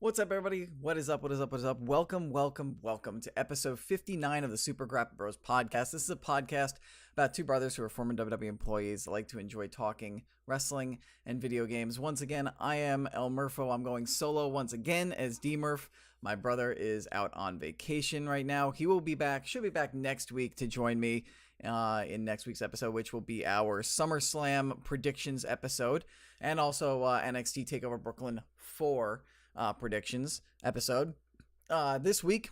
What's up, everybody? What is up? What is up? What is up? Welcome to episode 59 of the Super Grapple Bros podcast. This is a podcast about two brothers who are former WWE employees that like to enjoy talking wrestling and video games. Once again, I am El Murpho. I'm going solo once again as D-Murph. My brother is out on vacation right now. He will be back, should be back next week to join me in next week's episode, which will be our SummerSlam predictions episode and also NXT TakeOver Brooklyn 4 predictions episode. This week,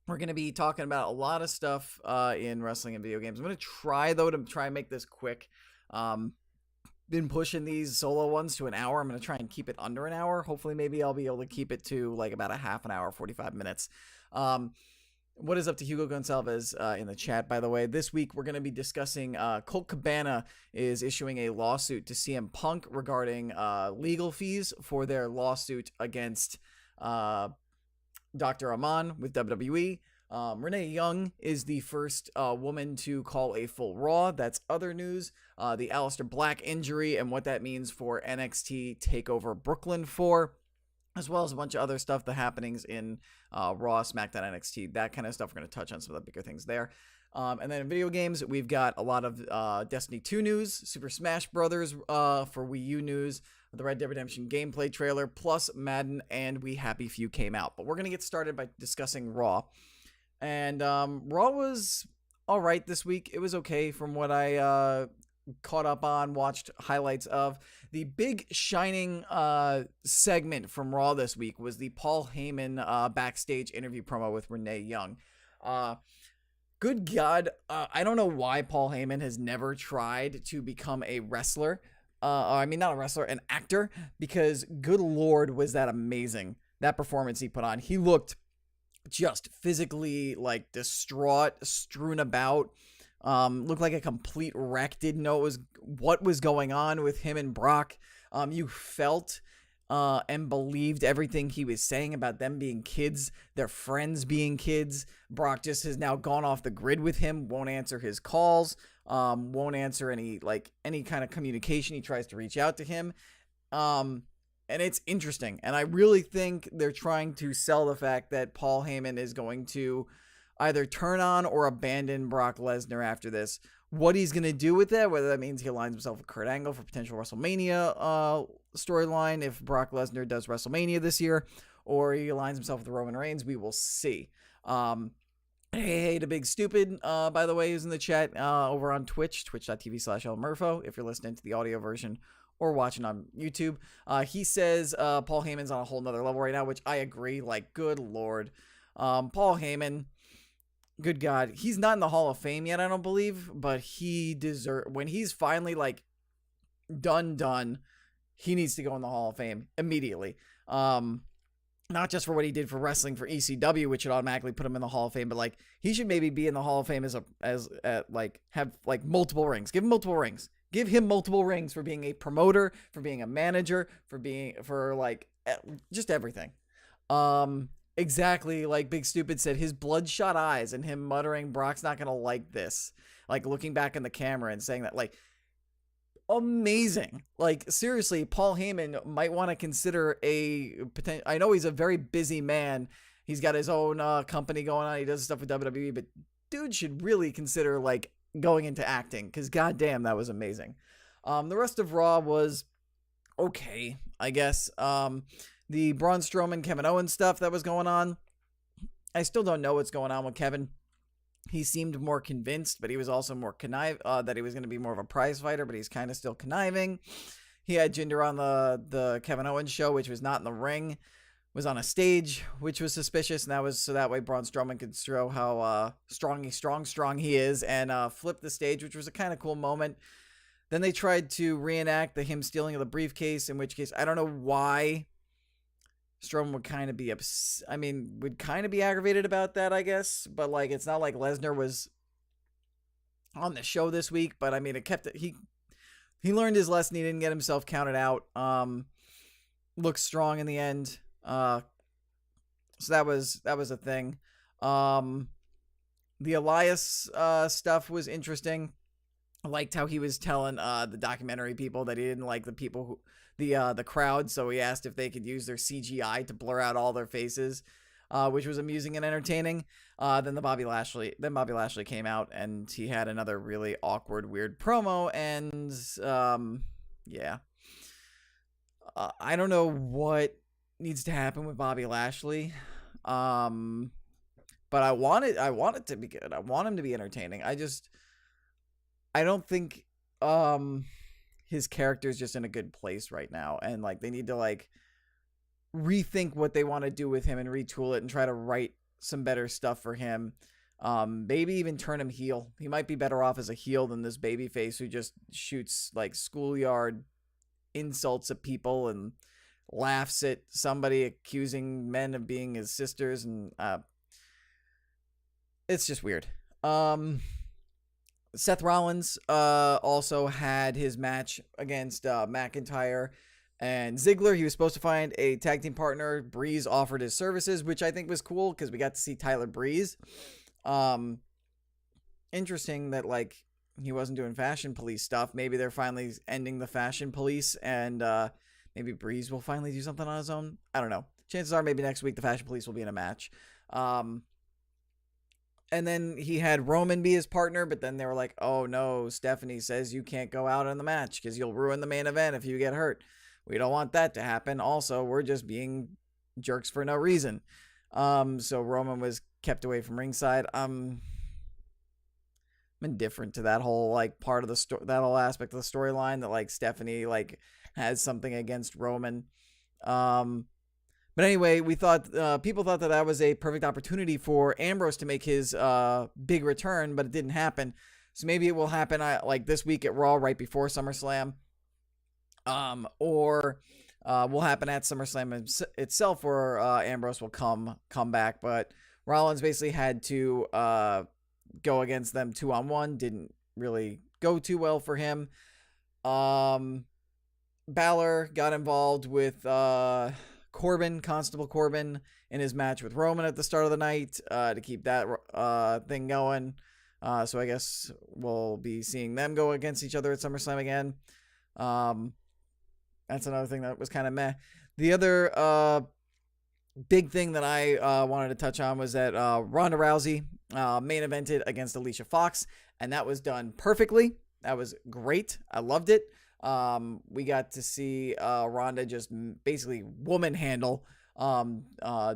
we're going to be talking about a lot of stuff in wrestling and video games. I'm going to try, though, to make this quick. Been pushing these solo ones to an hour. I'm going to try and keep it under an hour. Hopefully, maybe I'll be able to keep it to like about a half an hour, 45 minutes. What is up to Hugo Gonçalves in the chat, by the way? This week, we're going to be discussing Colt Cabana is issuing a lawsuit to CM Punk regarding legal fees for their lawsuit against Dr. Aman with WWE. Renee Young is the first woman to call a full Raw. That's other news. The Aleister Black injury and what that means for NXT TakeOver Brooklyn 4. As well as a bunch of other stuff, the happenings in Raw, SmackDown, NXT, that kind of stuff. We're going to touch on some of the bigger things there. And then in video games, we've got a lot of Destiny 2 news, Super Smash Brothers for Wii U news, the Red Dead Redemption gameplay trailer, plus Madden and We Happy Few came out. But we're going to get started by discussing Raw. And Raw was all right this week. It was okay from what I caught up on, watched highlights of. The big shining segment from Raw this week was the Paul Heyman backstage interview promo with Renee Young. Good God, I don't know why Paul Heyman has never tried to become a wrestler. I mean, not a wrestler, an actor, because good Lord, was that amazing, that performance he put on. He looked just physically like distraught, strewn about. Looked like a complete wreck. Didn't know what was going on with him and Brock. You felt and believed everything he was saying about them being kids, their friends being kids. Brock just has now gone off the grid with him, won't answer his calls, won't answer any kind of communication he tries to reach out to him. And it's interesting. And I really think they're trying to sell the fact that Paul Heyman is going to either turn on or abandon Brock Lesnar after this. What he's going to do with that, whether that means he aligns himself with Kurt Angle for potential WrestleMania storyline if Brock Lesnar does WrestleMania this year, or he aligns himself with Roman Reigns, we will see. Hey, the Big Stupid, by the way, is in the chat over on Twitch, twitch.tv/LMurpho, if you're listening to the audio version or watching on YouTube. He says Paul Heyman's on a whole nother level right now, which I agree. Like, good Lord. Paul Heyman, good God, he's not in the Hall of Fame yet, I don't believe, but he when he's finally like done, he needs to go in the Hall of Fame immediately. Not just for what he did for wrestling for ECW, which would automatically put him in the Hall of Fame, but like he should maybe be in the Hall of Fame have multiple rings. Give him multiple rings. Give him multiple rings for being a promoter, for being a manager, for just everything. Exactly like Big Stupid said, his bloodshot eyes and him muttering, Brock's not going to like this. Like looking back in the camera and saying that, like, amazing. Like, seriously, Paul Heyman might want to consider I know he's a very busy man. He's got his own company going on. He does stuff with WWE, but dude should really consider like going into acting, because goddamn, that was amazing. The rest of Raw was okay, I guess. The Braun Strowman, Kevin Owens stuff that was going on, I still don't know what's going on with Kevin. He seemed more convinced, but he was also more that he was going to be more of a prize fighter, but he's kind of still conniving. He had Jinder on the Kevin Owens show, which was not in the ring, was on a stage, which was suspicious, and that was so that way Braun Strowman could show how strong he is, and flip the stage, which was a kind of cool moment. Then they tried to reenact him stealing of the briefcase, in which case I don't know why Strowman would kind of be would kind of be aggravated about that, I guess. But like, it's not like Lesnar was on the show this week. But I mean, it kept it. He learned his lesson. He didn't get himself counted out. Looked strong in the end. So that was a thing. The Elias stuff was interesting. I liked how he was telling the documentary people that he didn't like the the crowd, so he asked if they could use their CGI to blur out all their faces, which was amusing and entertaining. Then Bobby Lashley came out, and he had another really awkward, weird promo, and yeah. I don't know what needs to happen with Bobby Lashley. But I want it to be good. I want him to be entertaining. I don't think his character is just in a good place right now, and like they need to like rethink what they want to do with him and retool it and try to write some better stuff for him. Maybe even turn him heel. He might be better off as a heel than this babyface who just shoots like schoolyard insults at people and laughs at somebody accusing men of being his sisters, and it's just weird. Seth Rollins also had his match against McIntyre and Ziggler. He was supposed to find a tag team partner. Breeze offered his services, which I think was cool because we got to see Tyler Breeze. Interesting that like he wasn't doing Fashion Police stuff. Maybe they're finally ending the Fashion Police, and maybe Breeze will finally do something on his own. I don't know. Chances are maybe next week the Fashion Police will be in a match. And then he had Roman be his partner, but then they were like, oh no, Stephanie says you can't go out in the match because you'll ruin the main event if you get hurt. We don't want that to happen. Also, we're just being jerks for no reason. So Roman was kept away from ringside. I'm indifferent to that whole like part of the that whole aspect of the storyline that like Stephanie like has something against Roman. But anyway, we thought people thought that was a perfect opportunity for Ambrose to make his big return, but it didn't happen. So maybe it will happen like this week at Raw right before SummerSlam, or will happen at SummerSlam itself, where Ambrose will come back. But Rollins basically had to go against them 2-on-1. Didn't really go too well for him. Balor got involved with Constable Corbin, in his match with Roman at the start of the night to keep that thing going. So I guess we'll be seeing them go against each other at SummerSlam again. That's another thing that was kind of meh. The other big thing that I wanted to touch on was that Ronda Rousey main evented against Alicia Fox, and that was done perfectly. That was great. I loved it. We got to see Ronda just basically woman handle,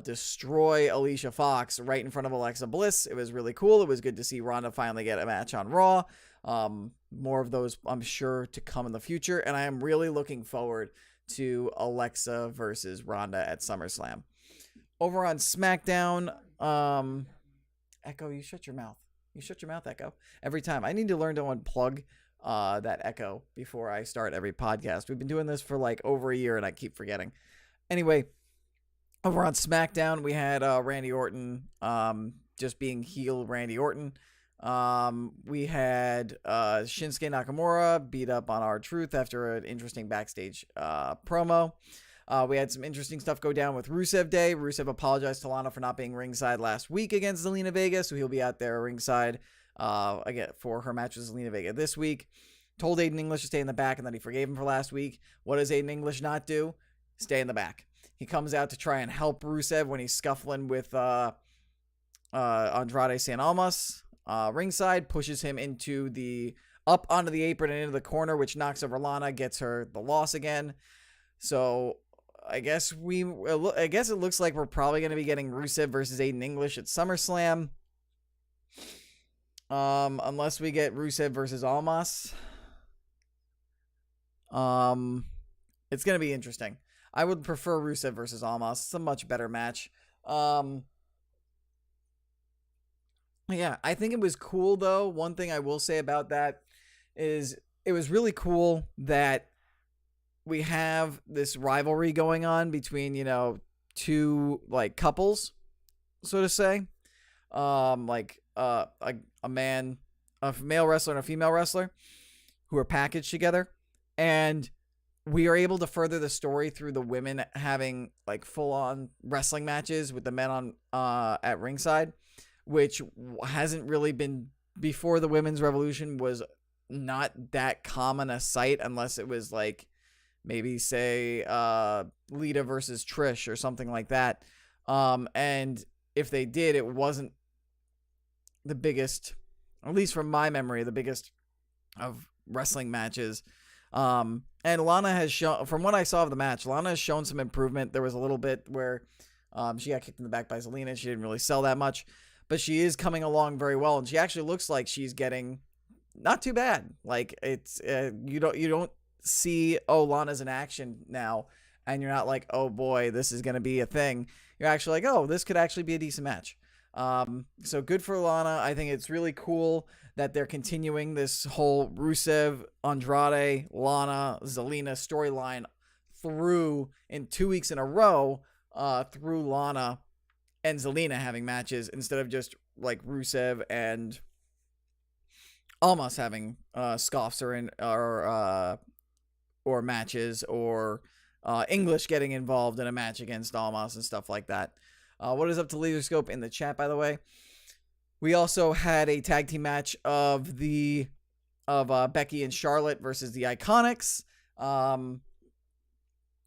destroy Alicia Fox right in front of Alexa Bliss. It was really cool. It was good to see Ronda finally get a match on Raw. More of those, I'm sure, to come in the future, and I am really looking forward to Alexa versus Ronda at SummerSlam. Over on SmackDown, Echo, you shut your mouth. You shut your mouth, Echo. Every time. I need to learn to unplug that echo before I start every podcast. We've been doing this for like over a year and I keep forgetting. Anyway, over on SmackDown, we had Randy Orton just being heel Randy Orton. We had Shinsuke Nakamura beat up on R-Truth after an interesting backstage promo. We had some interesting stuff go down with Rusev Day. Rusev apologized to Lana for not being ringside last week against Zelina Vega, so he'll be out there ringside again for her match with Zelina Vega this week. Told Aiden English to stay in the back and that he forgave him for last week. What does Aiden English not do? Stay in the back. He comes out to try and help Rusev when he's scuffling with Andrade Cien Almas. Ringside pushes him up onto the apron and into the corner, which knocks over Lana, gets her the loss again. So I guess it looks like we're probably going to be getting Rusev versus Aiden English at SummerSlam. Unless we get Rusev versus Almas. It's going to be interesting. I would prefer Rusev versus Almas. It's a much better match. Yeah, I think it was cool, though. One thing I will say about that is it was really cool that we have this rivalry going on between, two, like, couples, so to say. A male wrestler and a female wrestler who are packaged together. And we are able to further the story through the women having, like, full-on wrestling matches with the men on at ringside, which hasn't really been, before the women's revolution, was not that common a sight unless it was like maybe say Lita versus Trish or something like that. And if they did, it wasn't the biggest, at least from my memory, the biggest of wrestling matches. And Lana has shown, from what I saw of the match, Lana has shown some improvement. There was a little bit where she got kicked in the back by Zelina. She didn't really sell that much, but she is coming along very well, and she actually looks like she's getting not too bad. Like, it's you don't see, oh, Lana's in action now, and you're not like, oh boy, this is gonna be a thing. You're actually like, oh, this could actually be a decent match. So good for Lana. I think it's really cool that they're continuing this whole Rusev, Andrade, Lana, Zelina storyline through in 2 weeks in a row, through Lana and Zelina having matches instead of just like Rusev and Almas having scoffs or matches, or English getting involved in a match against Almas and stuff like that. What is up to Laser Scope in the chat, by the way? We also had a tag team match of Becky and Charlotte versus the Iconics,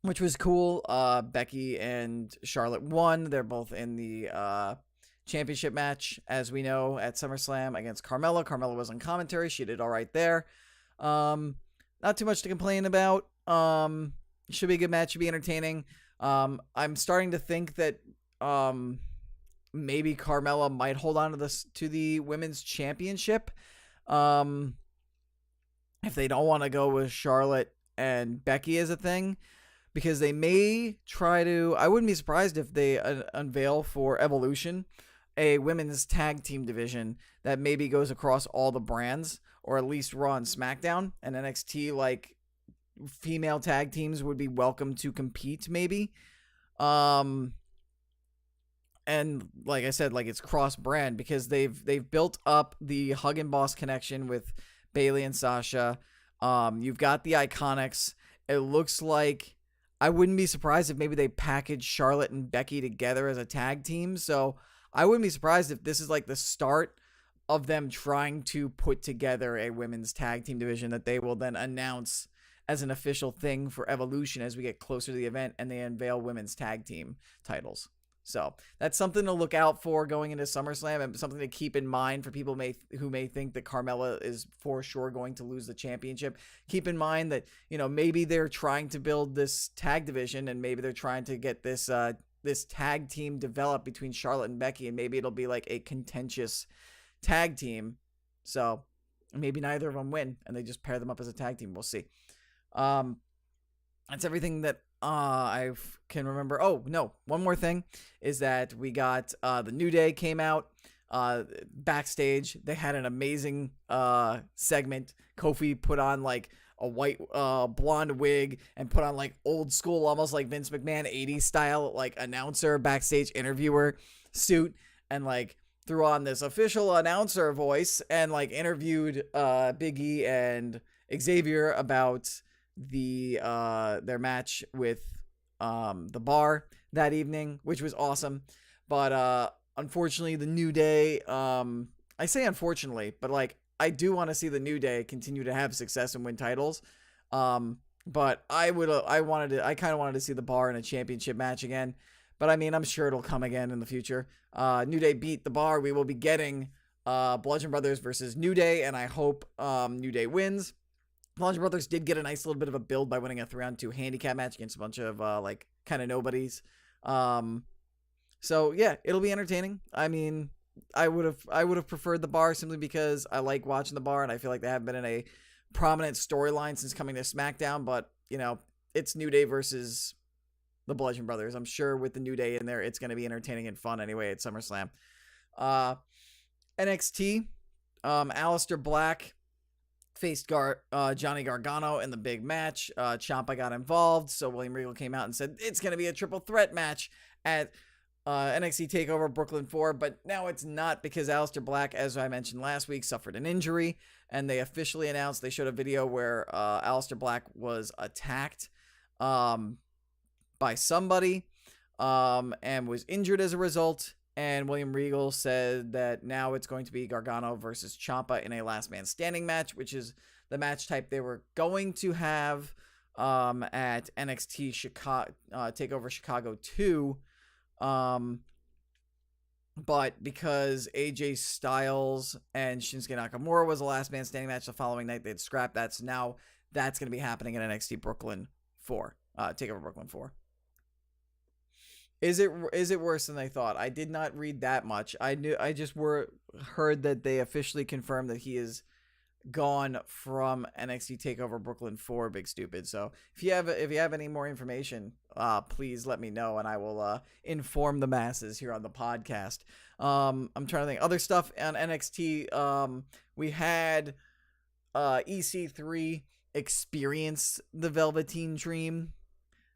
which was cool. Becky and Charlotte won. They're both in the championship match, as we know, at SummerSlam against Carmella. Carmella was on commentary. She did all right there. Not too much to complain about. Should be a good match. Should be entertaining. I'm starting to think that maybe Carmella might hold on to the women's championship. If they don't want to go with Charlotte and Becky as a thing, because they may try to, I wouldn't be surprised if they unveil for Evolution a women's tag team division that maybe goes across all the brands, or at least Raw and SmackDown, and NXT, like, female tag teams would be welcome to compete maybe. And like I said, like, it's cross-brand because they've built up the Hug and Boss connection with Bayley and Sasha. You've got the Iconics. It looks like, I wouldn't be surprised if maybe they package Charlotte and Becky together as a tag team. So I wouldn't be surprised if this is like the start of them trying to put together a women's tag team division that they will then announce as an official thing for Evolution as we get closer to the event and they unveil women's tag team titles. So that's something to look out for going into SummerSlam, and something to keep in mind for people who may think that Carmella is for sure going to lose the championship. Keep in mind that, you know, maybe they're trying to build this tag division, and maybe they're trying to get this this tag team developed between Charlotte and Becky, and maybe it'll be like a contentious tag team. So maybe neither of them win, and they just pair them up as a tag team. We'll see. That's everything that I can remember. Oh, no. One more thing is that we got the New Day came out backstage. They had an amazing segment. Kofi put on like a white blonde wig and put on like old school, almost like Vince McMahon 80s style, like announcer backstage interviewer suit, and like threw on this official announcer voice and like interviewed Big E and Xavier about their match with the Bar that evening, which was awesome. But unfortunately, the New Day, I say unfortunately, but like, I do want to see the New Day continue to have success and win titles. But I kind of wanted to see the Bar in a championship match again. But I mean, I'm sure it'll come again in the future. New Day beat the Bar. We will be getting Bludgeon Brothers versus New Day, and I hope New Day wins. Bludgeon Brothers did get a nice little bit of a build by winning a 3-on-2 handicap match against a bunch of like kind of nobodies. So yeah, it'll be entertaining. I mean, I would have preferred the Bar simply because I like watching the Bar, and I feel like they haven't been in a prominent storyline since coming to SmackDown. But you know, it's New Day versus the Bludgeon Brothers. I'm sure with the New Day in there, it's going to be entertaining and fun anyway at SummerSlam. NXT, Aleister Black faced Johnny Gargano in the big match. Ciampa got involved, so William Regal came out and said it's going to be a triple threat match at NXT TakeOver Brooklyn 4, but now it's not because Aleister Black, as I mentioned last week, suffered an injury, and they officially announced, they showed a video where Aleister Black was attacked by somebody and was injured as a result. And William Regal said that now it's going to be Gargano versus Ciampa in a last man standing match, which is the match type they were going to have at NXT Chicago Takeover Chicago 2. But because AJ Styles and Shinsuke Nakamura was the last man standing match the following night, they'd scrap that. So now that's going to be happening at NXT Brooklyn 4. Takeover Brooklyn 4. Is it worse than I thought? I did not read that much. I just heard that they officially confirmed that he is gone from NXT Takeover Brooklyn 4, Big Stupid. So if you have any more information, please let me know, and I will inform the masses here on the podcast. I'm trying to think other stuff on NXT. We had EC3 experience the Velveteen Dream,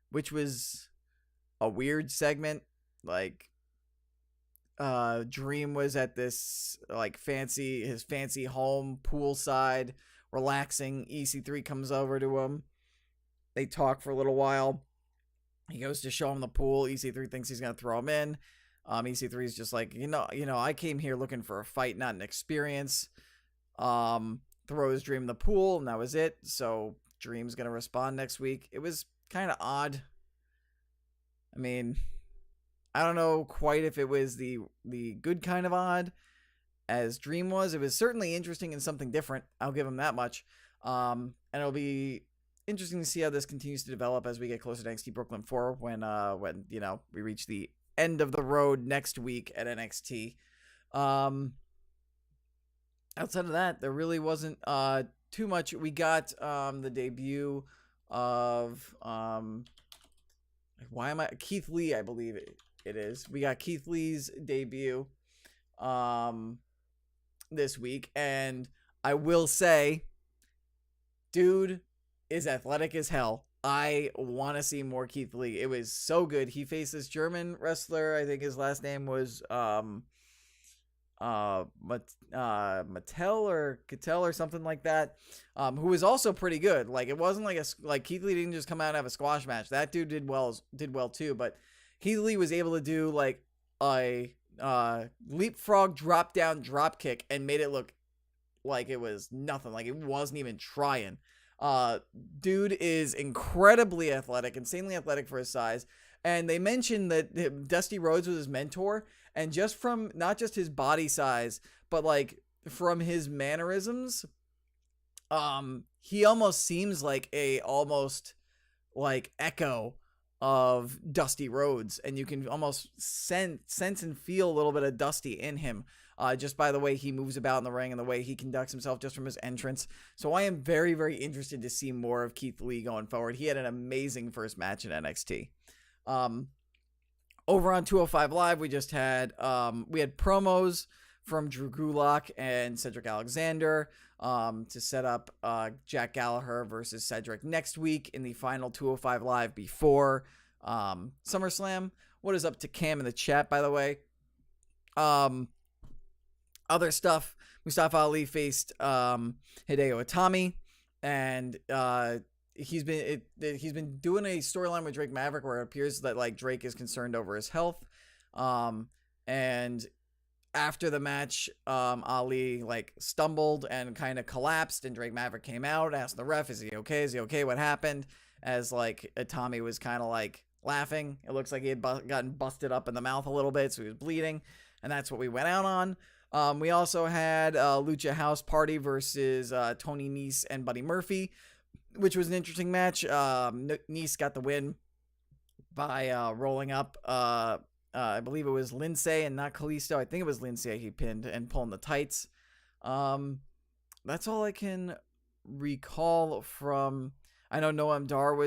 which was a weird segment. Like, Dream was at this his fancy home poolside relaxing. EC3 comes over to him. They talk for a little while. He goes to show him the pool. EC3 thinks he's gonna throw him in. EC3 is just like, you know, I came here looking for a fight, not an experience. Throws Dream in the pool, and that was it. So Dream's gonna respond next week. It was kind of odd. I mean, I don't know quite if it was the good kind of odd as Dream was. It was certainly interesting and something different. I'll give him that much. And it'll be interesting to see how this continues to develop as we get closer to NXT Brooklyn 4 when we reach the end of the road next week at NXT. Outside of that, there really wasn't too much. We got the debut of Keith Lee, I believe it is. We got Keith Lee's debut this week, and I will say, dude is athletic as hell. I want to see more Keith Lee. It was so good. He faced this German wrestler. I think his last name was Mattel or Cattell or something like that, who was also pretty good. Like, it wasn't like Keith Lee didn't just come out and have a squash match. That dude did well too, but Keith Lee was able to do like a leapfrog drop down drop kick and made it look like it was nothing, like it wasn't even trying. Dude is incredibly athletic, insanely athletic for his size. And they mentioned that Dusty Rhodes was his mentor, and just from not just his body size, but like from his mannerisms, he almost seems like almost echo of Dusty Rhodes, and you can almost sense and feel a little bit of Dusty in him, just by the way he moves about in the ring and the way he conducts himself just from his entrance. So I am very, very interested to see more of Keith Lee going forward. He had an amazing first match in NXT. Over on 205 Live, we just had promos from Drew Gulak and Cedric Alexander to set up Jack Gallagher versus Cedric next week in the final 205 Live before SummerSlam. What is up to Cam in the chat, by the way? Other stuff, Mustafa Ali faced Hideo Itami, and he's been doing a storyline with Drake Maverick where it appears that like Drake is concerned over his health, and after the match, Ali like stumbled and kind of collapsed, and Drake Maverick came out, asked the ref, "Is he okay? Is he okay? What happened?" As like Itami was kind of like laughing. It looks like he had gotten busted up in the mouth a little bit, so he was bleeding, and that's what we went out on. We also had Lucha House Party versus Tony Nese and Buddy Murphy, which was an interesting match. Nese got the win by rolling up, I believe it was Lindsay and not Kalisto. I think it was Lindsay he pinned and pulling the tights. That's all I can recall from... I know Noam Dar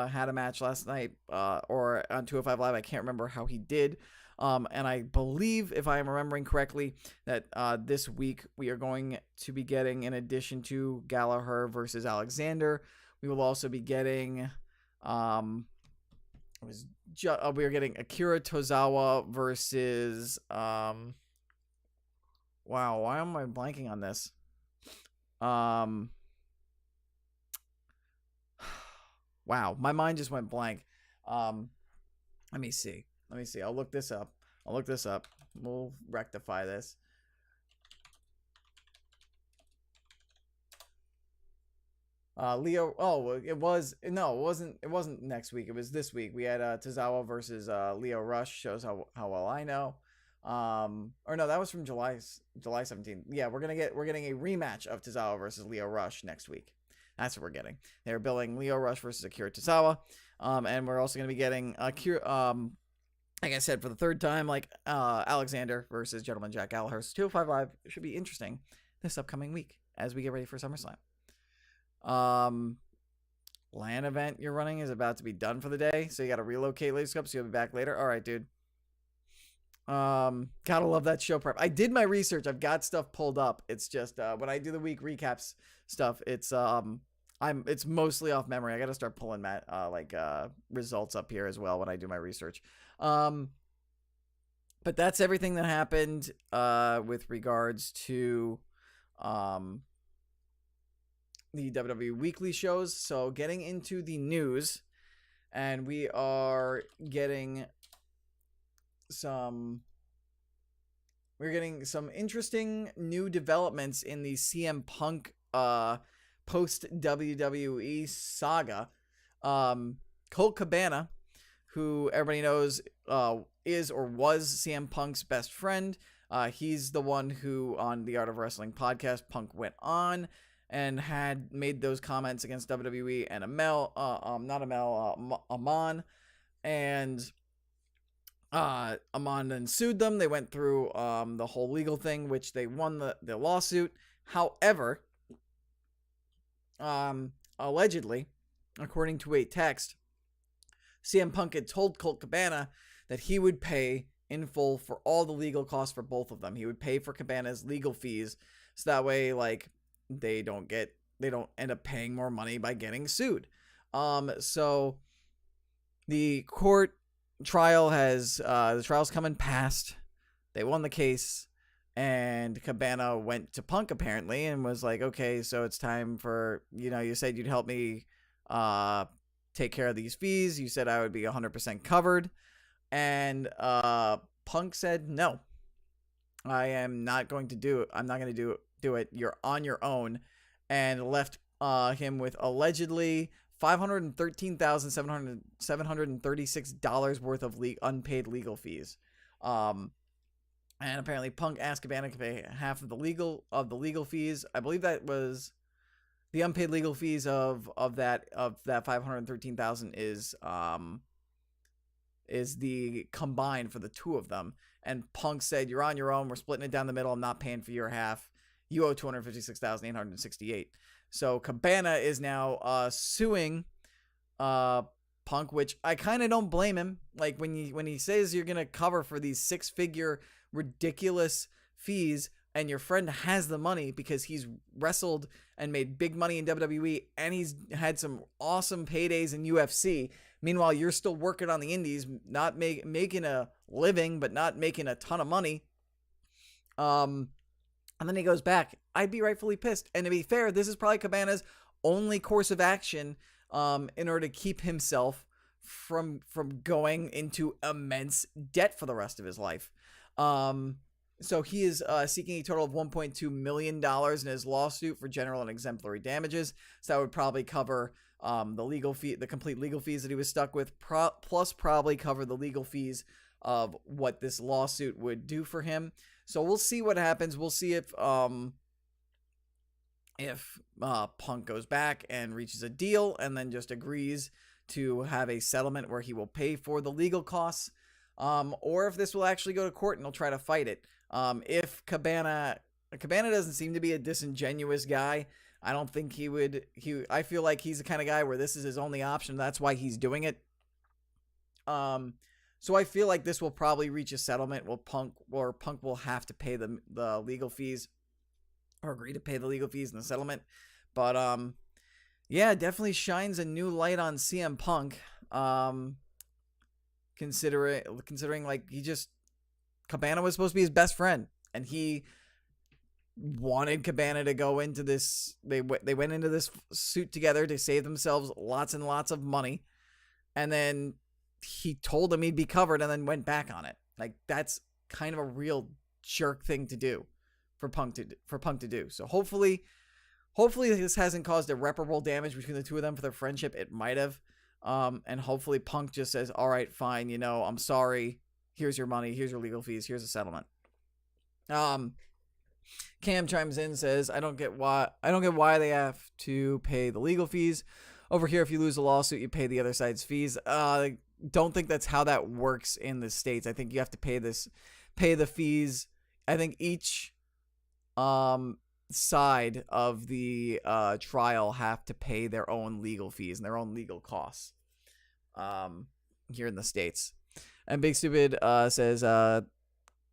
had a match last night or on 205 Live. I can't remember how he did. And I believe, if I am remembering correctly, that this week we are going to be getting, in addition to Gallagher versus Alexander, we will also be getting, we are getting Akira Tozawa versus, wow, why am I blanking on this? Wow, my mind just went blank. Let me see. I'll look this up. We'll rectify this. Leo. Oh, it was no, it wasn't. It wasn't next week. It was this week. We had Tozawa versus Leo Rush. Shows how well I know. Or no, that was from July 17th. Yeah, we're getting a rematch of Tozawa versus Leo Rush next week. That's what we're getting. They're billing Leo Rush versus Akira Tozawa. And we're also going to be getting Akira. Like I said, for the third time, like Alexander versus Gentleman Jack Gallagher. 205 Live should be interesting this upcoming week as we get ready for SummerSlam. LAN event you're running is about to be done for the day, so you got to relocate, Ladies Cup, so you'll be back later. All right, dude. Gotta love that show prep. I did my research. I've got stuff pulled up. It's just when I do the week recaps stuff, it's mostly off memory. I got to start pulling results up here as well when I do my research. But that's everything that happened with regards to the WWE weekly shows. So getting into the news, and we are getting some interesting new developments in the CM Punk post WWE saga. Colt Cabana, who everybody knows is or was CM Punk's best friend. He's the one who, on the Art of Wrestling podcast, Punk went on and had made those comments against WWE and Amon. And Amon then sued them. They went through the whole legal thing, which they won the lawsuit. However, allegedly, according to a text, CM Punk had told Colt Cabana that he would pay in full for all the legal costs for both of them. He would pay for Cabana's legal fees, so that way, like, they don't end up paying more money by getting sued. So the court trial the trial's coming past. They won the case, and Cabana went to Punk apparently and was like, okay, so it's time for, you said you'd help me take care of these fees. You said I would be 100% covered. And Punk said, no, I am not going to do it. I'm not going to do it. You're on your own, and left him with allegedly $513,736 worth of unpaid legal fees. And apparently Punk asked Cabana to pay half of the legal fees. I believe that was the unpaid legal fees of that 513,000 is the combined for the two of them. And Punk said, you're on your own. We're splitting it down the middle. I'm not paying for your half. You owe $256,868. So Cabana is now suing Punk, which I kind of don't blame him. Like, when he says you're gonna cover for these 6-figure ridiculous fees, and your friend has the money because he's wrestled and made big money in WWE, and he's had some awesome paydays in UFC. Meanwhile, you're still working on the indies, not making a living, but not making a ton of money. And then he goes back. I'd be rightfully pissed. And to be fair, this is probably Cabana's only course of action in order to keep himself from going into immense debt for the rest of his life. So he is seeking a total of $1.2 million in his lawsuit for general and exemplary damages. So that would probably cover the legal fee, the complete legal fees that he was stuck with, plus probably cover the legal fees of what this lawsuit would do for him. So we'll see what happens. We'll see if Punk goes back and reaches a deal and then just agrees to have a settlement where he will pay for the legal costs, or if this will actually go to court and he'll try to fight it. If Cabana doesn't seem to be a disingenuous guy. I don't think I feel like he's the kind of guy where this is his only option. That's why he's doing it. So I feel like this will probably reach a settlement. Punk will have to pay the legal fees, or agree to pay the legal fees in the settlement. But yeah, definitely shines a new light on CM Punk. Considering like Cabana was supposed to be his best friend, and he wanted Cabana to go into this. They went into this suit together to save themselves lots and lots of money, and then he told him he'd be covered and then went back on it. Like, that's kind of a real jerk thing to do for Punk to do. So hopefully Hopefully this hasn't caused irreparable damage between the two of them for their friendship. It might have. And hopefully Punk just says, all right, fine, I'm sorry. Here's your money. Here's your legal fees. Here's a settlement. Cam chimes in, says, I don't get why they have to pay the legal fees. Over here, if you lose a lawsuit, you pay the other side's fees. Don't think that's how that works in the States. I think you have to pay the fees. I think each side of the trial have to pay their own legal fees and their own legal costs here in the States. And Big Stupid says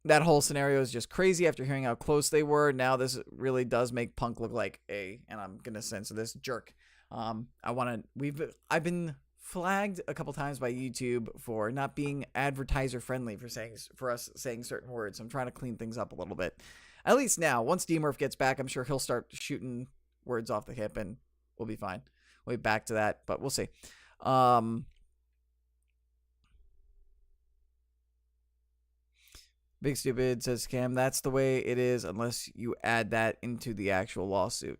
that whole scenario is just crazy after hearing how close they were. Now this really does make Punk look like and I'm gonna censor this, jerk. I've been flagged a couple times by YouTube for not being advertiser friendly for us saying certain words. I'm trying to clean things up a little bit. At least now, once D-Murph gets back, I'm sure he'll start shooting words off the hip and we'll be fine. We'll be back to that, but we'll see. Big Stupid says, Cam, that's the way it is unless you add that into the actual lawsuit.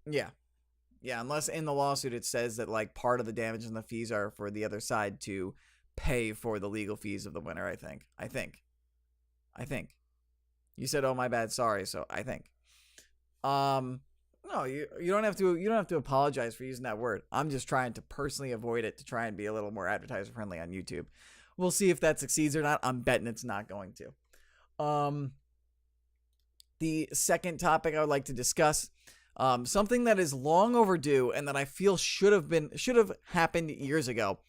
Yeah. Yeah, unless in the lawsuit it says that like part of the damage and the fees are for the other side to pay for the legal fees of the winner, I think. You said, "Oh, my bad, sorry." So, I think. No, you don't have to apologize for using that word. I'm just trying to personally avoid it to try and be a little more advertiser friendly on YouTube. We'll see if that succeeds or not. I'm betting it's not going to. The second topic I would like to discuss, something that is long overdue and that I feel should have happened years ago.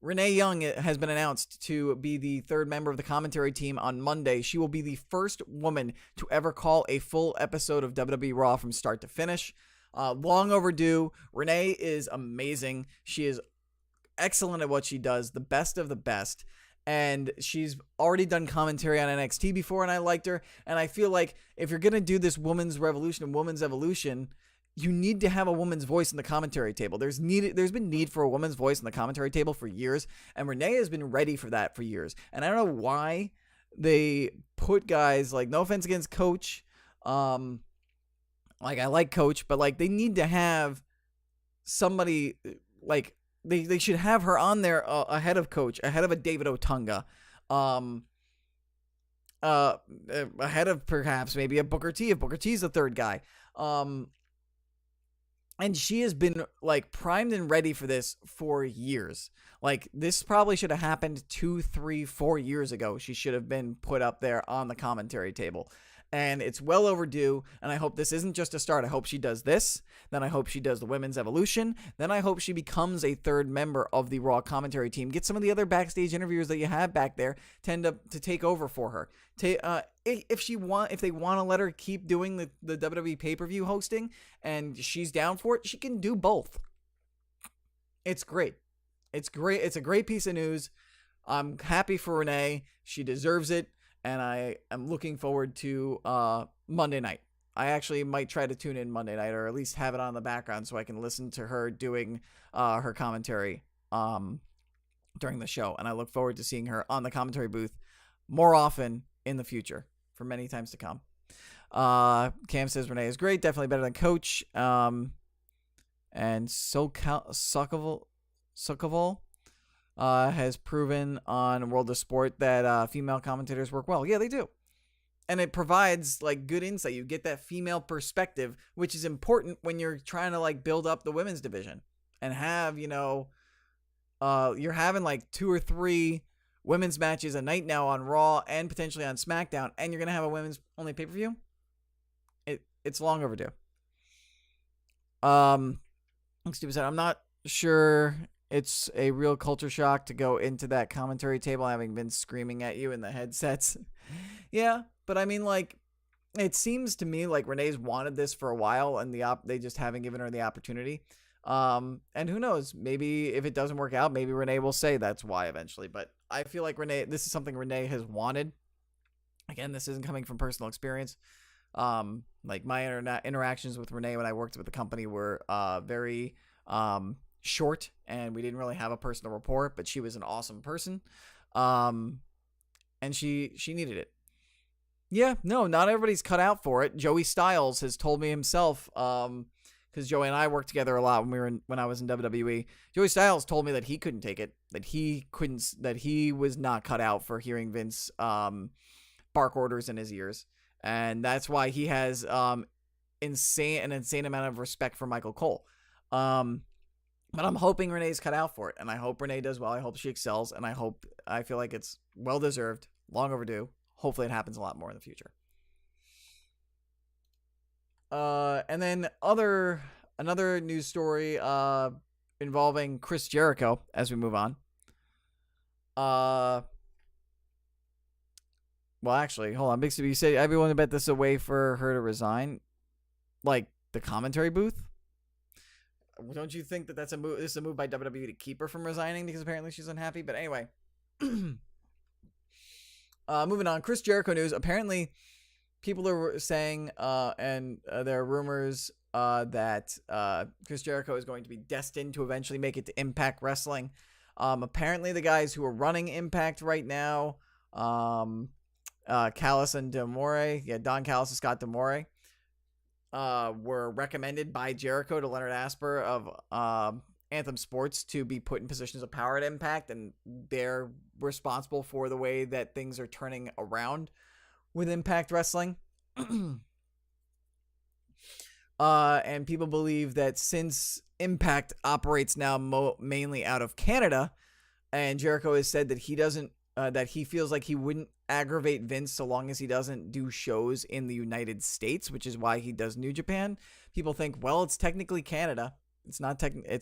Renee Young has been announced to be the third member of the commentary team on Monday. She will be the first woman to ever call a full episode of WWE Raw from start to finish. Long overdue. Renee is amazing. She is excellent at what she does, the best of the best. And she's already done commentary on NXT before, and I liked her. And I feel like if you're going to do this women's revolution and women's evolution, you need to have a woman's voice in the commentary table. There's been need for a woman's voice in the commentary table for years, and Renee has been ready for that for years. And I don't know why they put guys like, no offense against Coach, like I like Coach, but like they need to have somebody like they should have her on there ahead of Coach, ahead of a David Otunga, ahead of perhaps maybe a Booker T if Booker T's the third guy. And she has been like primed and ready for this for years. Like this probably should have happened 2, 3, 4 years ago. She should have been put up there on the commentary table. And it's well overdue. And I hope this isn't just a start. I hope she does this. Then I hope she does the women's evolution. Then I hope she becomes a third member of the Raw commentary team. Get some of the other backstage interviewers that you have back there tend to take over for her. If they want to let her keep doing the WWE pay-per-view hosting and she's down for it, she can do both. It's great. It's great. It's a great piece of news. I'm happy for Renee. She deserves it. And I am looking forward to Monday night. I actually might try to tune in Monday night, or at least have it on the background so I can listen to her doing her commentary during the show. And I look forward to seeing her on the commentary booth more often in the future for many times to come. Cam says Renee is great, definitely better than Coach. And Suckaval has proven on World of Sport that female commentators work well. Yeah, they do. And it provides like good insight. You get that female perspective, which is important when you're trying to like build up the women's division and have, you're having like 2 or 3 women's matches a night now on Raw and potentially on SmackDown, and you're going to have a women's only pay-per-view. It's long overdue. Stupid said, I'm not sure it's a real culture shock to go into that commentary table having been screaming at you in the headsets. Yeah, but I mean, like, it seems to me like Renee's wanted this for a while, and they just haven't given her the opportunity. And who knows? Maybe if it doesn't work out, maybe Renee will say that's why eventually. But I feel like this is something Renee has wanted. Again, this isn't coming from personal experience. Like my interactions with Renee when I worked with the company were very short, and we didn't really have a personal rapport, but she was an awesome person. And she needed it. Yeah, no, not everybody's cut out for it. Joey Styles has told me himself, because Joey and I worked together a lot when I was in WWE. Joey Styles told me that he couldn't take it, that he was not cut out for hearing Vince bark orders in his ears, and that's why he has an insane amount of respect for Michael Cole. But I'm hoping Renee's cut out for it, and I hope Renee does well. I hope she excels, and I feel like it's well deserved, long overdue. Hopefully it happens a lot more in the future. And then another news story involving Chris Jericho as we move on. Well, actually, hold on. Bixby, you said everyone bet this away for her to resign, like the commentary booth. Don't you think that that's a move? This is a move by WWE to keep her from resigning because apparently she's unhappy. But anyway. Moving on, Chris Jericho news. Apparently, people are saying, and there are rumors that Chris Jericho is going to be destined to eventually make it to Impact Wrestling. Apparently, the guys who are running Impact right now, Callis and D'Amore, Don Callis and Scott D'Amore, were recommended by Jericho to Leonard Asper of Anthem Sports to be put in positions of power at Impact, and they're responsible for the way that things are turning around with Impact Wrestling. And people believe that since Impact operates now mainly out of Canada, and Jericho has said that he doesn't, that he feels like he wouldn't aggravate Vince so long as he doesn't do shows in the United States, which is why he does New Japan. People think, well, it's technically Canada. It's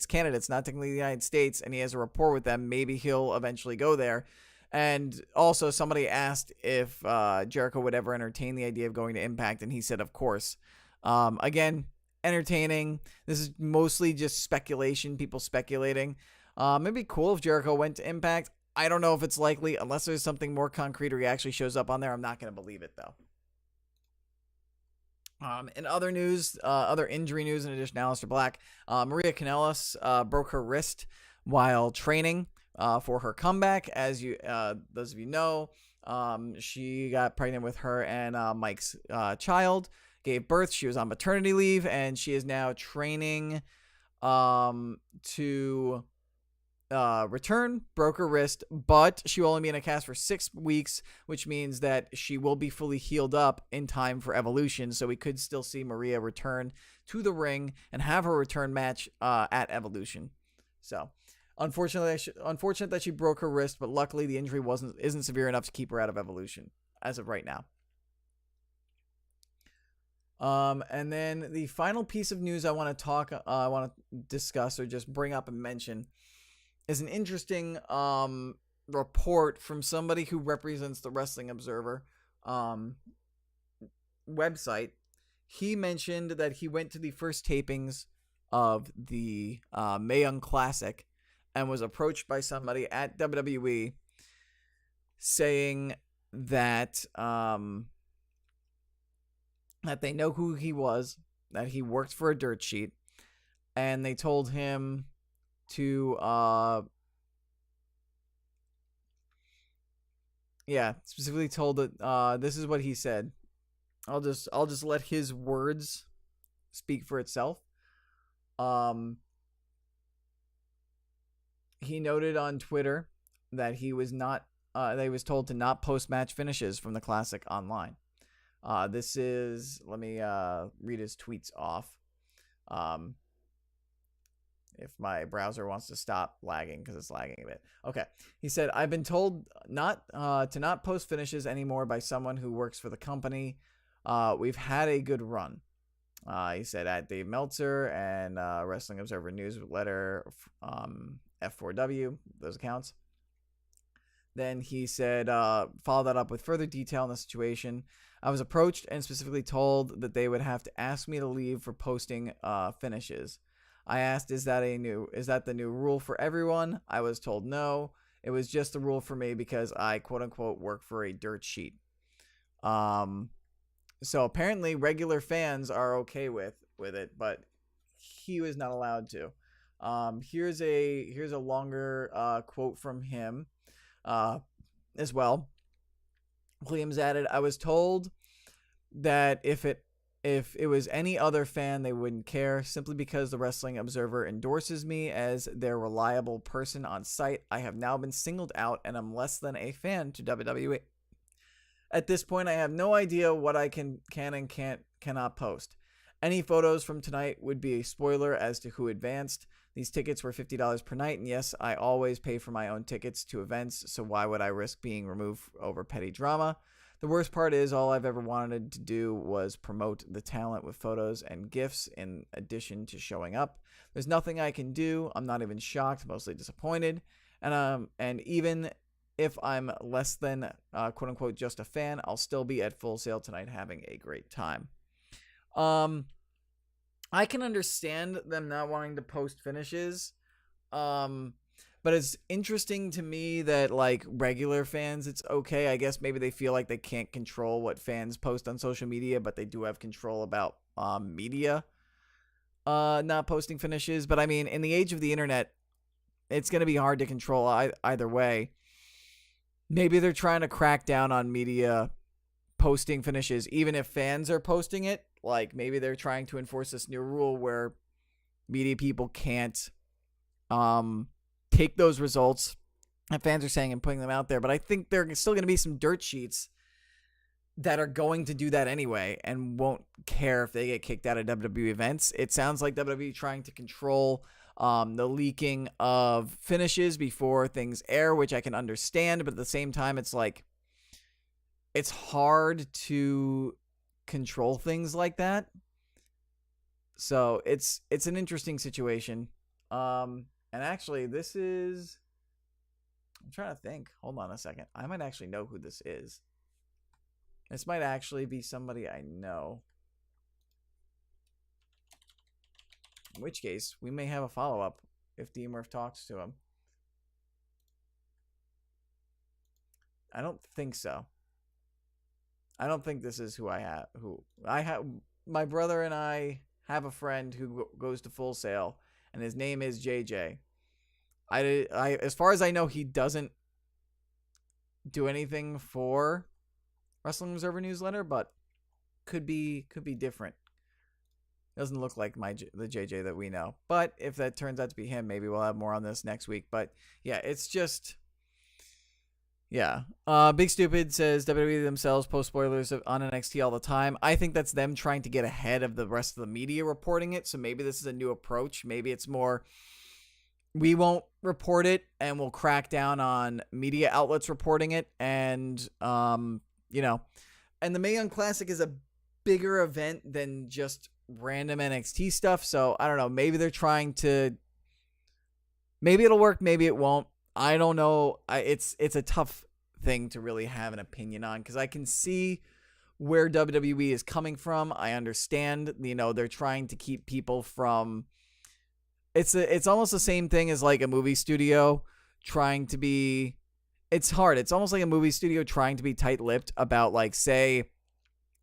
Canada. It's not technically the United States, and he has a rapport with them. Maybe he'll eventually go there. And also, somebody asked if Jericho would ever entertain the idea of going to Impact, and he said, of course. Again, entertaining. This is mostly just speculation, people speculating. It'd be cool if Jericho went to Impact. I don't know if it's likely, unless there's something more concrete or he actually shows up on there. I'm not going to believe it, though. In other news, other injury news, in addition to Aleister Black, Maria Kanellis broke her wrist while training for her comeback. As those of you know, she got pregnant with her and Mike's child, gave birth. She was on maternity leave, and she is now training to return. Broke her wrist, but she will only be in a cast for 6 weeks, which means that she will be fully healed up in time for Evolution. So we could still see Maria return to the ring and have her return match at Evolution. So unfortunate that she broke her wrist, but luckily the injury isn't severe enough to keep her out of Evolution as of right now. And then the final piece of news I want to discuss or just bring up and mention is an interesting report from somebody who represents the Wrestling Observer website. He mentioned that he went to the first tapings of the Mae Young Classic and was approached by somebody at WWE saying that that they know who he was, that he worked for a dirt sheet, and they told him to specifically told that this is what he said. I'll just let his words speak for itself. He noted on Twitter that he was told to not post match finishes from the Classic online. This is, let me read his tweets off. If my browser wants to stop lagging, because it's lagging a bit. Okay. He said, I've been told to not post finishes anymore by someone who works for the company. We've had a good run. He said at Dave Meltzer and Wrestling Observer Newsletter, F4W, those accounts. Then he said, follow that up with further detail on the situation. I was approached and specifically told that they would have to ask me to leave for posting finishes. I asked, is that the new rule for everyone? I was told no. It was just the rule for me because I, quote unquote, work for a dirt sheet. So apparently regular fans are okay with it, but he was not allowed to. Here's a longer quote from him as well. Williams added, I was told that if it was any other fan, they wouldn't care. Simply because the Wrestling Observer endorses me as their reliable person on site, I have now been singled out and I'm less than a fan to WWE. At this point, I have no idea what I can and cannot post. Any photos from tonight would be a spoiler as to who advanced. These tickets were $50 per night, and yes, I always pay for my own tickets to events, so why would I risk being removed over petty drama? The worst part is all I've ever wanted to do was promote the talent with photos and GIFs in addition to showing up. There's nothing I can do. I'm not even shocked, mostly disappointed. And even if I'm less than quote-unquote just a fan, I'll still be at Full Sail tonight having a great time. I can understand them not wanting to post finishes. But it's interesting to me that, like, regular fans, it's okay. I guess maybe they feel like they can't control what fans post on social media, but they do have control about media not posting finishes. But, I mean, in the age of the internet, it's going to be hard to control either way. Maybe they're trying to crack down on media posting finishes, even if fans are posting it. Like, maybe they're trying to enforce this new rule where media people can't take those results that fans are saying and putting them out there. But I think there are still going to be some dirt sheets that are going to do that anyway and won't care if they get kicked out of WWE events. It sounds like WWE trying to control the leaking of finishes before things air, which I can understand. But at the same time, it's like, it's hard to control things like that. So it's an interesting situation. And actually, this is... I'm trying to think. Hold on a second. I might actually know who this is. This might actually be somebody I know. In which case, we may have a follow-up if D-Murph talks to him. I don't think so. I don't think this is who I have. My brother and I have a friend who goes to Full Sail, and his name is JJ. As far as I know, he doesn't do anything for Wrestling Observer newsletter, but could be different. Doesn't look like the JJ that we know. But if that turns out to be him, maybe we'll have more on this next week. But yeah, it's just... Yeah. Big Stupid says WWE themselves post spoilers on NXT all the time. I think that's them trying to get ahead of the rest of the media reporting it. So maybe this is a new approach. Maybe it's more, we won't report it and we'll crack down on media outlets reporting it. And, and the Mae Young Classic is a bigger event than just random NXT stuff. So I don't know. Maybe they're trying to, maybe it'll work. Maybe it won't. I don't know. It's a tough thing to really have an opinion on because I can see where WWE is coming from. I understand, they're trying to keep people from. It's almost the same thing as like a movie studio trying to be. It's hard. It's almost like a movie studio trying to be tight-lipped about, like, say,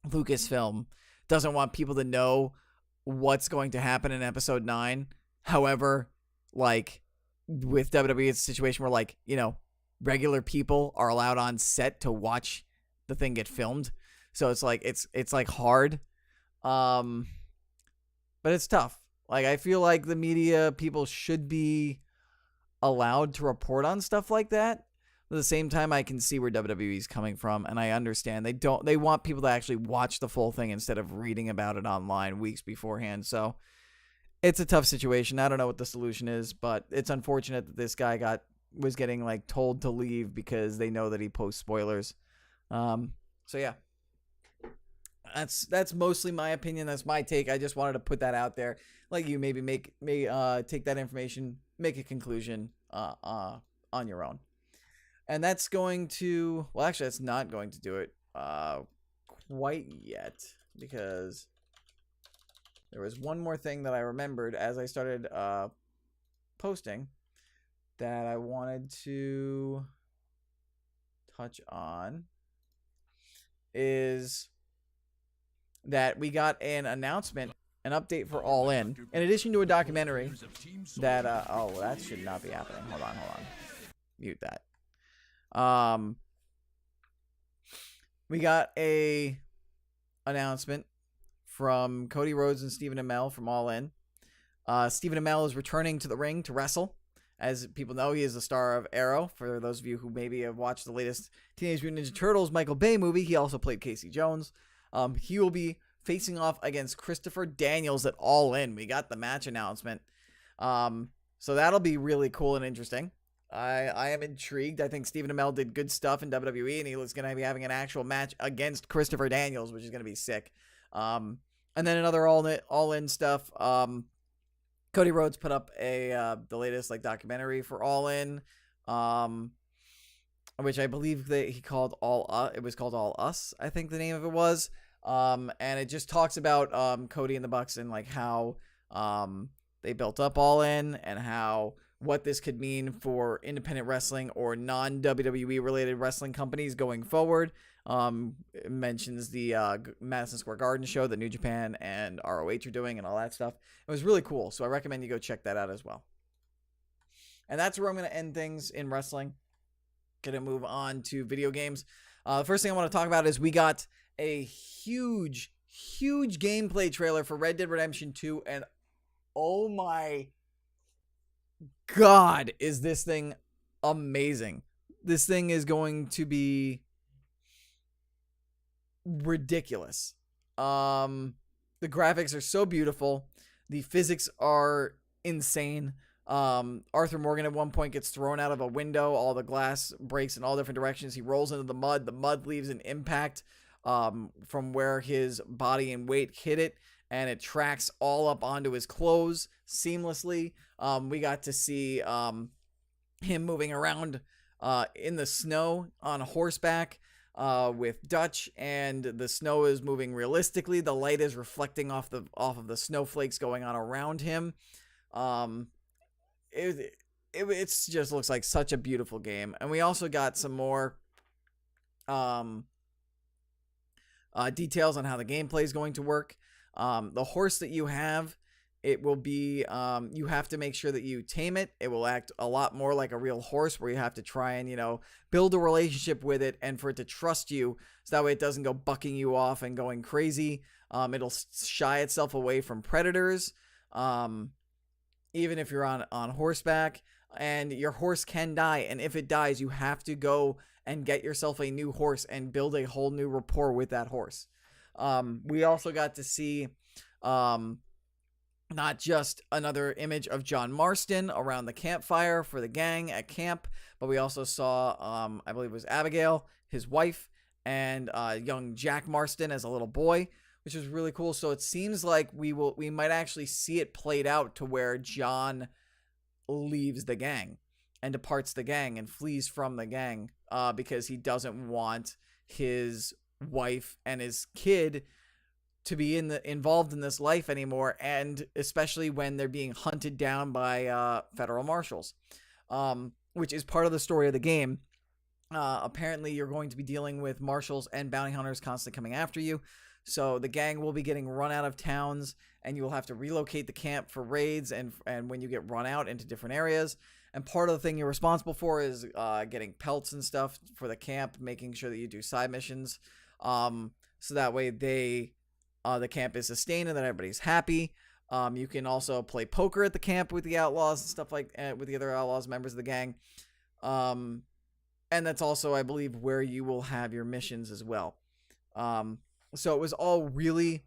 Lucasfilm doesn't want people to know what's going to happen in episode 9. However, like, with WWE, it's a situation where, like, regular people are allowed on set to watch the thing get filmed. So it's like, it's like hard. But it's tough. Like, I feel like the media people should be allowed to report on stuff like that. At the same time, I can see where WWE is coming from, and I understand they want people to actually watch the full thing instead of reading about it online weeks beforehand. So it's a tough situation. I don't know what the solution is, but it's unfortunate that this guy was getting, like, told to leave because they know that he posts spoilers. So yeah, that's mostly my opinion. That's my take. I just wanted to put that out there. Like, you maybe take that information, make a conclusion on your own. And that's going to, well, actually, that's not going to do it quite yet, because there was one more thing that I remembered as I started posting that I wanted to touch on, is that we got an announcement, an update for All In addition to a documentary that, oh, that should not be happening. Hold on. Mute that. We got a announcement from Cody Rhodes and Stephen Amell from All In. Stephen Amell is returning to the ring to wrestle. As people know, he is the star of Arrow. For those of you who maybe have watched the latest Teenage Mutant Ninja Turtles Michael Bay movie, he also played Casey Jones. He will be facing off against Christopher Daniels at All In. We got the match announcement. So that'll be really cool and interesting. I am intrigued. I think Stephen Amell did good stuff in WWE, and he was going to be having an actual match against Christopher Daniels, which is going to be sick. And then another all-in stuff. Cody Rhodes put up the latest documentary for All In, which I believe that he called it was called All Us, I think the name of it was. And it just talks about Cody and the Bucks and how they built up All In and what this could mean for independent wrestling or non-WWE related wrestling companies going forward. It mentions the Madison Square Garden show that New Japan and ROH are doing and all that stuff. It was really cool, so I recommend you go check that out as well. And that's where I'm going to end things in wrestling. Going to move on to video games. The first thing I want to talk about is we got a huge gameplay trailer for Red Dead Redemption 2, and oh my God, is this thing amazing. This thing is going to be ridiculous. The graphics are so beautiful. The physics are insane. Arthur Morgan at one point gets thrown out of a window. All the glass breaks in all different directions. He rolls into the mud. The mud leaves an impact from where his body and weight hit it, and it tracks all up onto his clothes seamlessly. We got to see him moving around in the snow on horseback with Dutch, and the snow is moving realistically. The light is reflecting off of the snowflakes going on around him. It just looks like such a beautiful game. And we also got some more details on how the gameplay is going to work. The horse that you have, it will be, you have to make sure that you tame it. It will act a lot more like a real horse, where you have to try and, build a relationship with it and for it to trust you, so that way it doesn't go bucking you off and going crazy. It'll shy itself away from predators, even if you're on horseback, and your horse can die. And if it dies, you have to go and get yourself a new horse and build a whole new rapport with that horse. We also got to see, not just another image of John Marston around the campfire for the gang at camp, but we also saw, I believe it was Abigail, his wife, and young Jack Marston as a little boy, which was really cool. So it seems like we might actually see it played out to where John leaves the gang and departs the gang and flees from the gang because he doesn't want his wife and his kid to be involved in this life anymore, and especially when they're being hunted down by federal marshals, which is part of the story of the game. Apparently, you're going to be dealing with marshals and bounty hunters constantly coming after you. So the gang will be getting run out of towns, and you will have to relocate the camp for raids and when you get run out into different areas. And part of the thing you're responsible for is getting pelts and stuff for the camp, making sure that you do side missions, so that way the camp is sustained and that everybody's happy. You can also play poker at the camp with the outlaws and stuff with the other outlaws, members of the gang. And that's also, I believe, where you will have your missions as well. So it was all really,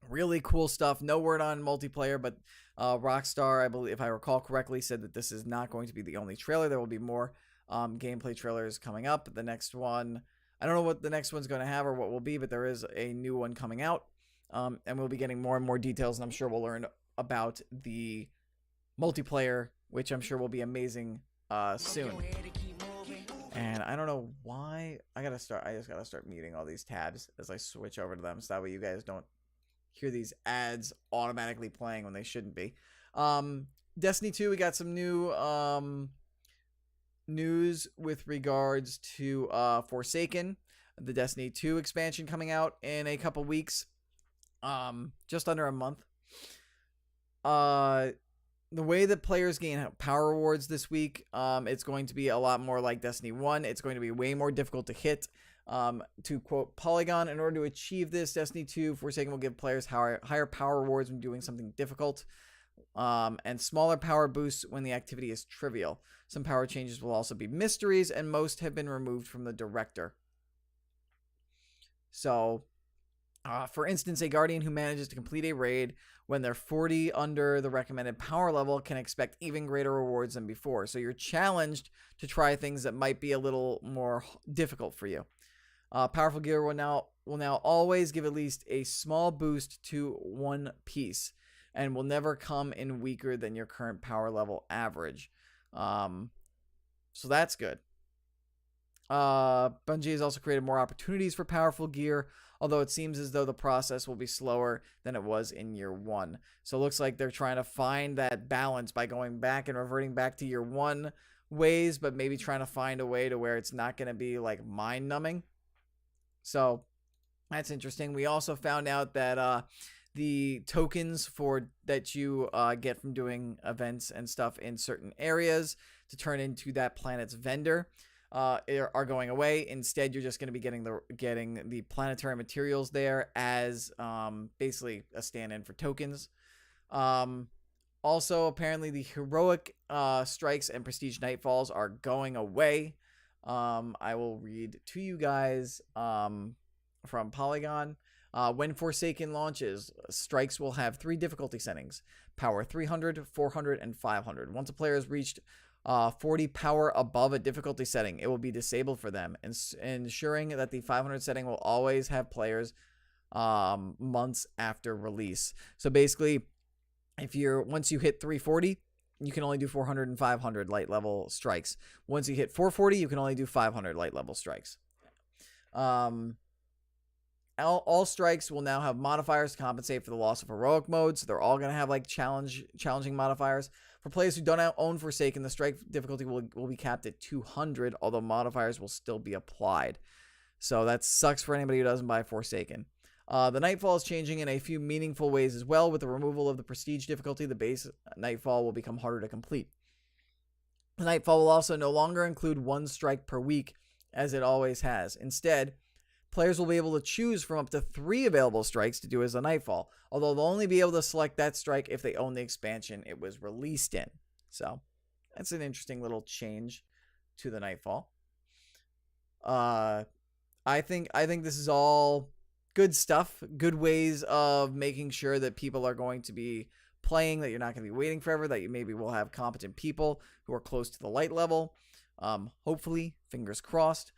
really cool stuff. No word on multiplayer, but Rockstar, I believe, if I recall correctly, said that this is not going to be the only trailer. There will be more gameplay trailers coming up. The next one, I don't know what the next one's going to have or what will be, but there is a new one coming out. And we'll be getting more and more details, and I'm sure we'll learn about the multiplayer, which I'm sure will be amazing soon. And I don't know why I just gotta start muting all these tabs as I switch over to them, so that way you guys don't hear these ads automatically playing when they shouldn't be. Destiny 2, we got some new news with regards to Forsaken, the Destiny 2 expansion coming out in a couple weeks, just under a month. the way that players gain power rewards this week, it's going to be a lot more like Destiny 1. It's going to be way more difficult to hit. To quote Polygon, in order to achieve this, Destiny 2 Forsaken will give players higher power rewards when doing something difficult, and smaller power boosts when the activity is trivial. Some power changes will also be mysteries, and most have been removed from the director. So, for instance, a Guardian who manages to complete a raid when they're 40 under the recommended power level can expect even greater rewards than before. So you're challenged to try things that might be a little more difficult for you. Powerful gear will now always give at least a small boost to one piece, and will never come in weaker than your current power level average. So that's good. Bungie has also created more opportunities for powerful gear, although it seems as though the process will be slower than it was in year 1. So it looks like they're trying to find that balance by going back and reverting back to year 1 ways, but maybe trying to find a way to where it's not going to be like mind numbing. So that's interesting. We also found out that the tokens that you get from doing events and stuff in certain areas to turn into that planet's vendor are going away. Instead, you're just going to be getting the planetary materials there as basically a stand-in for tokens. Also, apparently, the heroic strikes and prestige nightfalls are going away. I will read to you guys from Polygon. When Forsaken launches, strikes will have 3 difficulty settings: power 300, 400, and 500. Once a player has reached 40 power above a difficulty setting, it will be disabled for them, ensuring that the 500 setting will always have players months after release. So basically, once you hit 340, you can only do 400 and 500 light level strikes. Once you hit 440, you can only do 500 light level strikes. All strikes will now have modifiers to compensate for the loss of heroic mode, so they're all going to have like challenging modifiers. For players who don't own Forsaken, the strike difficulty will be capped at 200, although modifiers will still be applied. So that sucks for anybody who doesn't buy Forsaken. The Nightfall is changing in a few meaningful ways as well. With the removal of the prestige difficulty, the base Nightfall will become harder to complete. The Nightfall will also no longer include 1 strike per week, as it always has. Instead, players will be able to choose from up to 3 available strikes to do as a Nightfall, although they'll only be able to select that strike if they own the expansion it was released in. So that's an interesting little change to the Nightfall. I think this is all good stuff, good ways of making sure that people are going to be playing, that you're not going to be waiting forever, that you maybe will have competent people who are close to the light level. Hopefully, fingers crossed.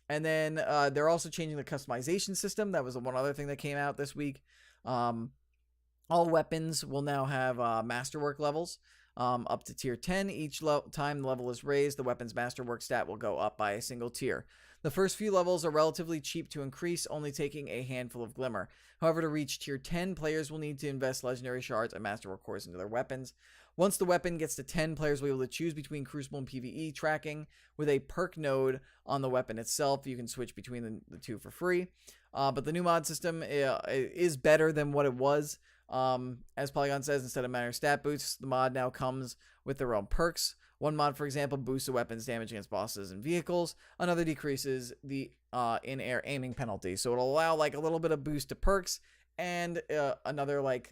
And then they're also changing the customization system. That was the one other thing that came out this week. All weapons will now have masterwork levels up to tier 10. Each time the level is raised, the weapon's masterwork stat will go up by a single tier. The first few levels are relatively cheap to increase, only taking a handful of glimmer. However, to reach tier 10, players will need to invest legendary shards and masterwork cores into their weapons. Once the weapon gets to 10, players will be able to choose between Crucible and PvE tracking. With a perk node on the weapon itself, you can switch between the two for free. But the new mod system is better than what it was. As Polygon says, instead of minor stat boosts, the mod now comes with their own perks. One mod, for example, boosts a weapon's damage against bosses and vehicles. Another decreases the in-air aiming penalty. So it'll allow like a little bit of boost to perks and another like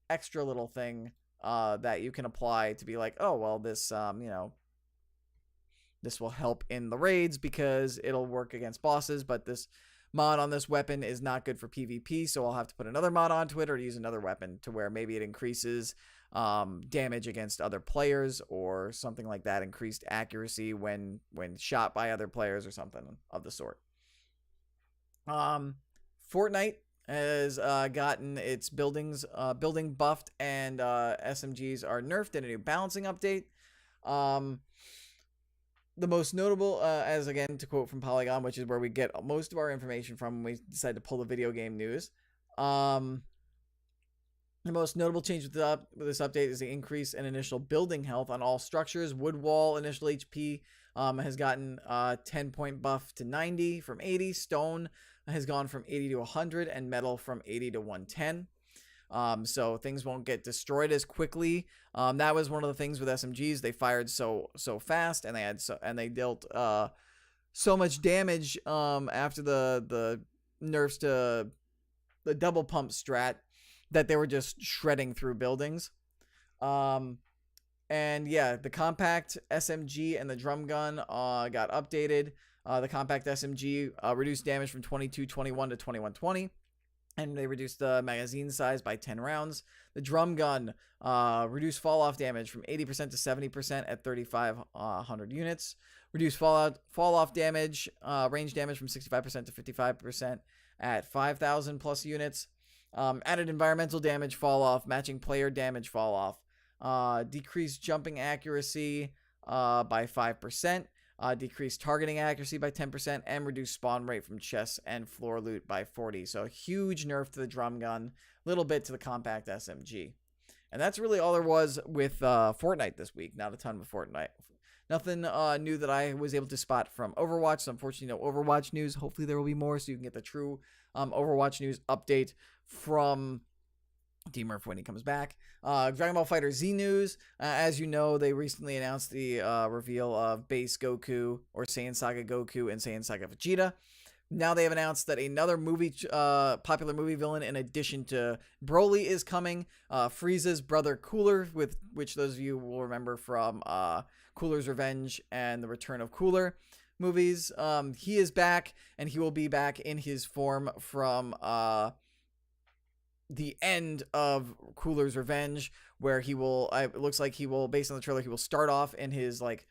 extra little thing that you can apply to be like, oh, well, this, this will help in the raids because it'll work against bosses, but this mod on this weapon is not good for PvP, so I'll have to put another mod onto it or use another weapon to where maybe it increases damage against other players or something like that, increased accuracy when shot by other players or something of the sort. Fortnite has gotten its building buffed, and SMGs are nerfed in a new balancing update. The most notable, as again to quote from Polygon, which is where we get most of our information from when we decide to pull the video game news. The most notable change with this update is the increase in initial building health on all structures. Wood wall initial HP has gotten 10-point buff to 90 from 80. Stone has gone from 80 to 100, and metal from 80 to 110. So things won't get destroyed as quickly. That was one of the things with SMGs. They fired so fast, and they dealt so much damage after the nerfs to the double pump strat that they were just shredding through buildings. And yeah, the compact SMG and the drum gun got updated. The compact SMG reduced damage from 2221 to 2120, and they reduced the magazine size by 10 rounds. The drum gun reduced fall off damage from 80% to 70% at 3,500 units. Reduced fall off damage, range damage from 65% to 55% at 5,000 plus units. Added environmental damage fall off, matching player damage fall off. Decreased jumping accuracy by 5%. Decreased targeting accuracy by 10%, and reduced spawn rate from chests and floor loot by 40%. So a huge nerf to the drum gun, little bit to the compact SMG. And that's really all there was with Fortnite this week. Not a ton with Fortnite. Nothing new that I was able to spot from Overwatch. So unfortunately, no Overwatch news. Hopefully there will be more so you can get the true Overwatch news update from Murpho when he comes back. Dragon Ball Fighter Z news. As you know, they recently announced the reveal of base Goku, or Saiyan Saga Goku, and Saiyan Saga Vegeta. Now they have announced that another popular movie villain in addition to Broly is coming. Frieza's brother Cooler, with which those of you will remember from Cooler's Revenge and The Return of Cooler movies. He is back, and he will be back in his form from the end of Cooler's Revenge, where he will, it looks like he will, based on the trailer, he will start off in his like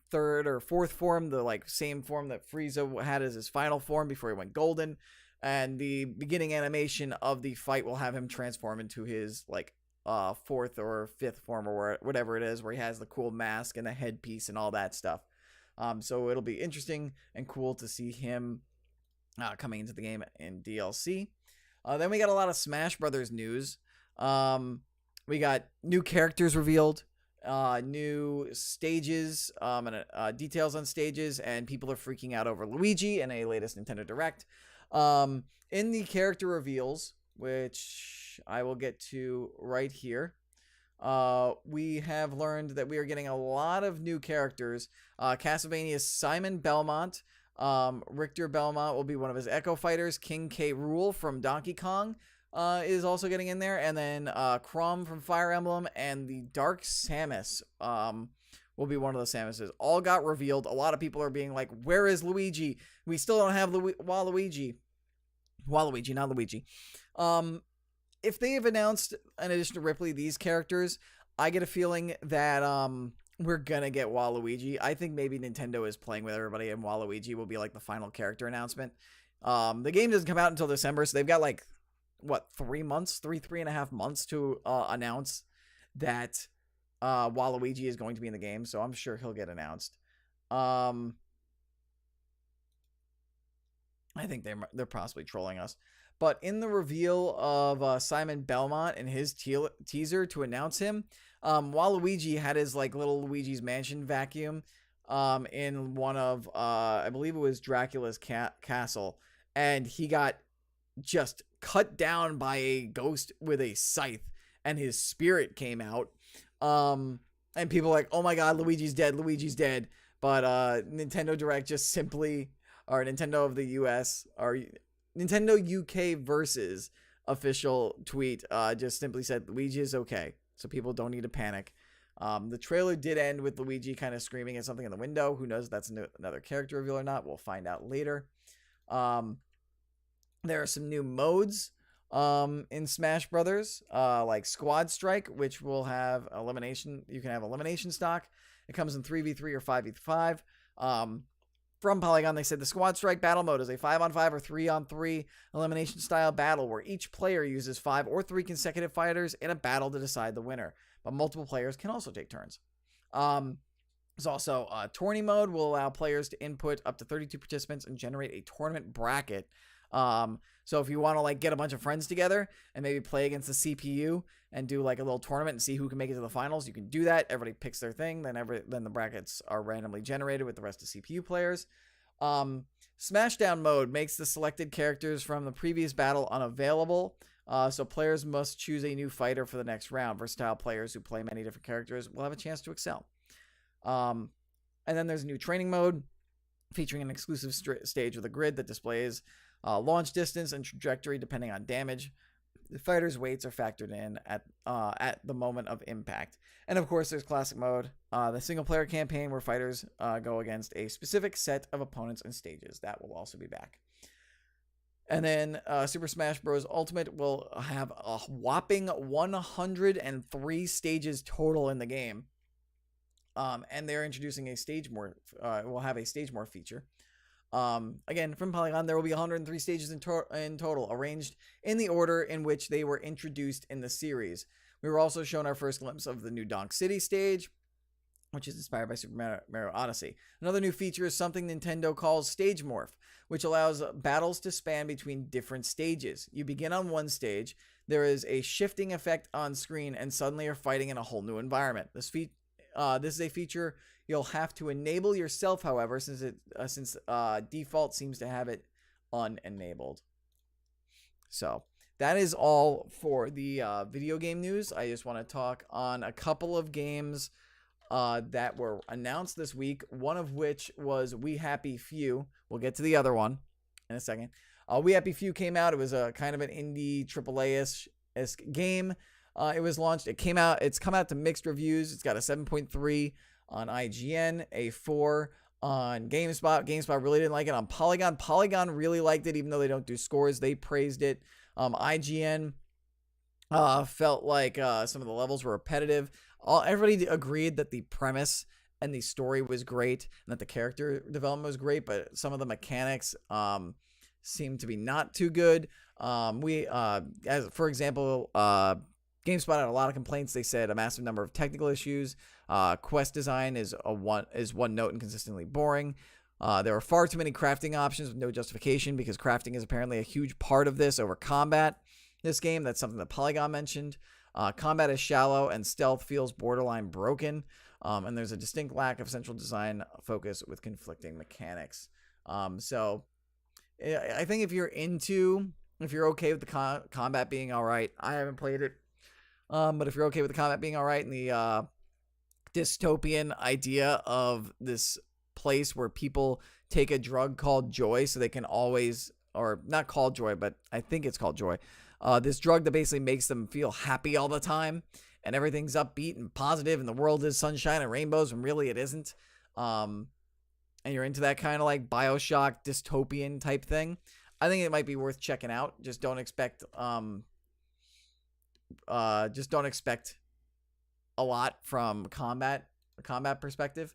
third or fourth form, the like same form that Frieza had as his final form before he went golden, and the beginning animation of the fight will have him transform into his like fourth or fifth form, or whatever it is, where he has the cool mask and the headpiece and all that stuff. So it'll be interesting and cool to see him coming into the game in DLC. Then we got a lot of Smash Brothers news. We got new characters revealed, new stages, and details on stages, and people are freaking out over Luigi in a latest Nintendo Direct. In the character reveals, which I will get to right here, we have learned that we are getting a lot of new characters. Castlevania's Simon Belmont. Richter Belmont will be one of his Echo Fighters. King K. Rool from Donkey Kong is also getting in there. And then Chrom from Fire Emblem and the Dark Samus will be one of the Samuses. All got revealed. A lot of people are being like, where is Luigi? We still don't have Waluigi. Waluigi, not Luigi. If they have announced, in addition to Ripley, these characters, I get a feeling that we're gonna get Waluigi. I think maybe Nintendo is playing with everybody, and Waluigi will be like the final character announcement. The game doesn't come out until December, so they've got like, what, 3 months? 3.5 months to announce that Waluigi is going to be in the game, so I'm sure he'll get announced. I think they're possibly trolling us. But in the reveal of Simon Belmont and his teaser to announce him, Waluigi had his like little Luigi's Mansion vacuum in one of, I believe it was Dracula's castle, and he got just cut down by a ghost with a scythe, and his spirit came out. And people are like, oh my god, Luigi's dead, Luigi's dead. But Nintendo Direct just simply, or Nintendo of the US, or Nintendo UK versus official tweet just simply said Luigi is okay, so people don't need to panic. The trailer did end with Luigi kind of screaming at something in the window. Who knows if that's another character reveal or not? We'll find out later. There are some new modes in Smash Brothers, like Squad Strike, which will have elimination. You can have elimination stock. It comes in 3v3 or 5v5. From Polygon, they said the Squad Strike battle mode is a 5-on-5 or 3-on-3 elimination style battle where each player uses 5 or 3 consecutive fighters in a battle to decide the winner. But multiple players can also take turns. There's also Tourney mode will allow players to input up to 32 participants and generate a tournament bracket. So if you want to like get a bunch of friends together and maybe play against the CPU and do like a little tournament and see who can make it to the finals, you can do that. Everybody picks their thing. Then the brackets are randomly generated with the rest of CPU players. Smashdown mode makes the selected characters from the previous battle unavailable. So players must choose a new fighter for the next round. Versatile players who play many different characters will have a chance to excel. And then there's a new training mode featuring an exclusive stage with a grid that displays launch distance and trajectory depending on damage. The fighters' weights are factored in at the moment of impact. And of course, there's classic mode, the single-player campaign where fighters go against a specific set of opponents and stages. That will also be back. And then Super Smash Bros. Ultimate will have a whopping 103 stages total in the game. And they're introducing a stage morph. Will have a stage morph feature. Again, from Polygon, there will be 103 stages in total, arranged in the order in which they were introduced in the series. We were also shown our first glimpse of the new Donk City stage, which is inspired by Super Mario Odyssey. Another new feature is something Nintendo calls Stage Morph, which allows battles to span between different stages. You begin on one stage, there is a shifting effect on screen, and suddenly you're fighting in a whole new environment. This is a feature you'll have to enable yourself, however, since default seems to have it unenabled. So that is all for the video game news. I just want to talk on a couple of games that were announced this week, one of which was We Happy Few. We'll get to the other one in a second. We Happy Few came out. It was a kind of an indie AAA-esque game. It was launched. It's come out to mixed reviews. It's got a 7.3 on IGN, a 4 on GameSpot. GameSpot really didn't like it. On Polygon, Polygon really liked it, even though they don't do scores. They praised it. IGN felt like some of the levels were repetitive. Everybody agreed that the premise and the story was great and that the character development was great, but some of the mechanics seemed to be not too good. For example, GameSpot had a lot of complaints. They said a massive number of technical issues. Quest design is one note and consistently boring. There are far too many crafting options with no justification because crafting is apparently a huge part of this over combat. This game, that's something that Polygon mentioned. Combat is shallow and stealth feels borderline broken. And there's a distinct lack of central design focus with conflicting mechanics. So I think if you're okay with the combat being all right, I haven't played it. But if you're okay with the combat being all right and the dystopian idea of this place where people take a drug called joy so they can always, or not called joy, but I think it's called joy. This drug that basically makes them feel happy all the time and everything's upbeat and positive and the world is sunshine and rainbows when really it isn't. And you're into that kind of like BioShock dystopian type thing. I think it might be worth checking out. Just don't expect a lot from a combat perspective.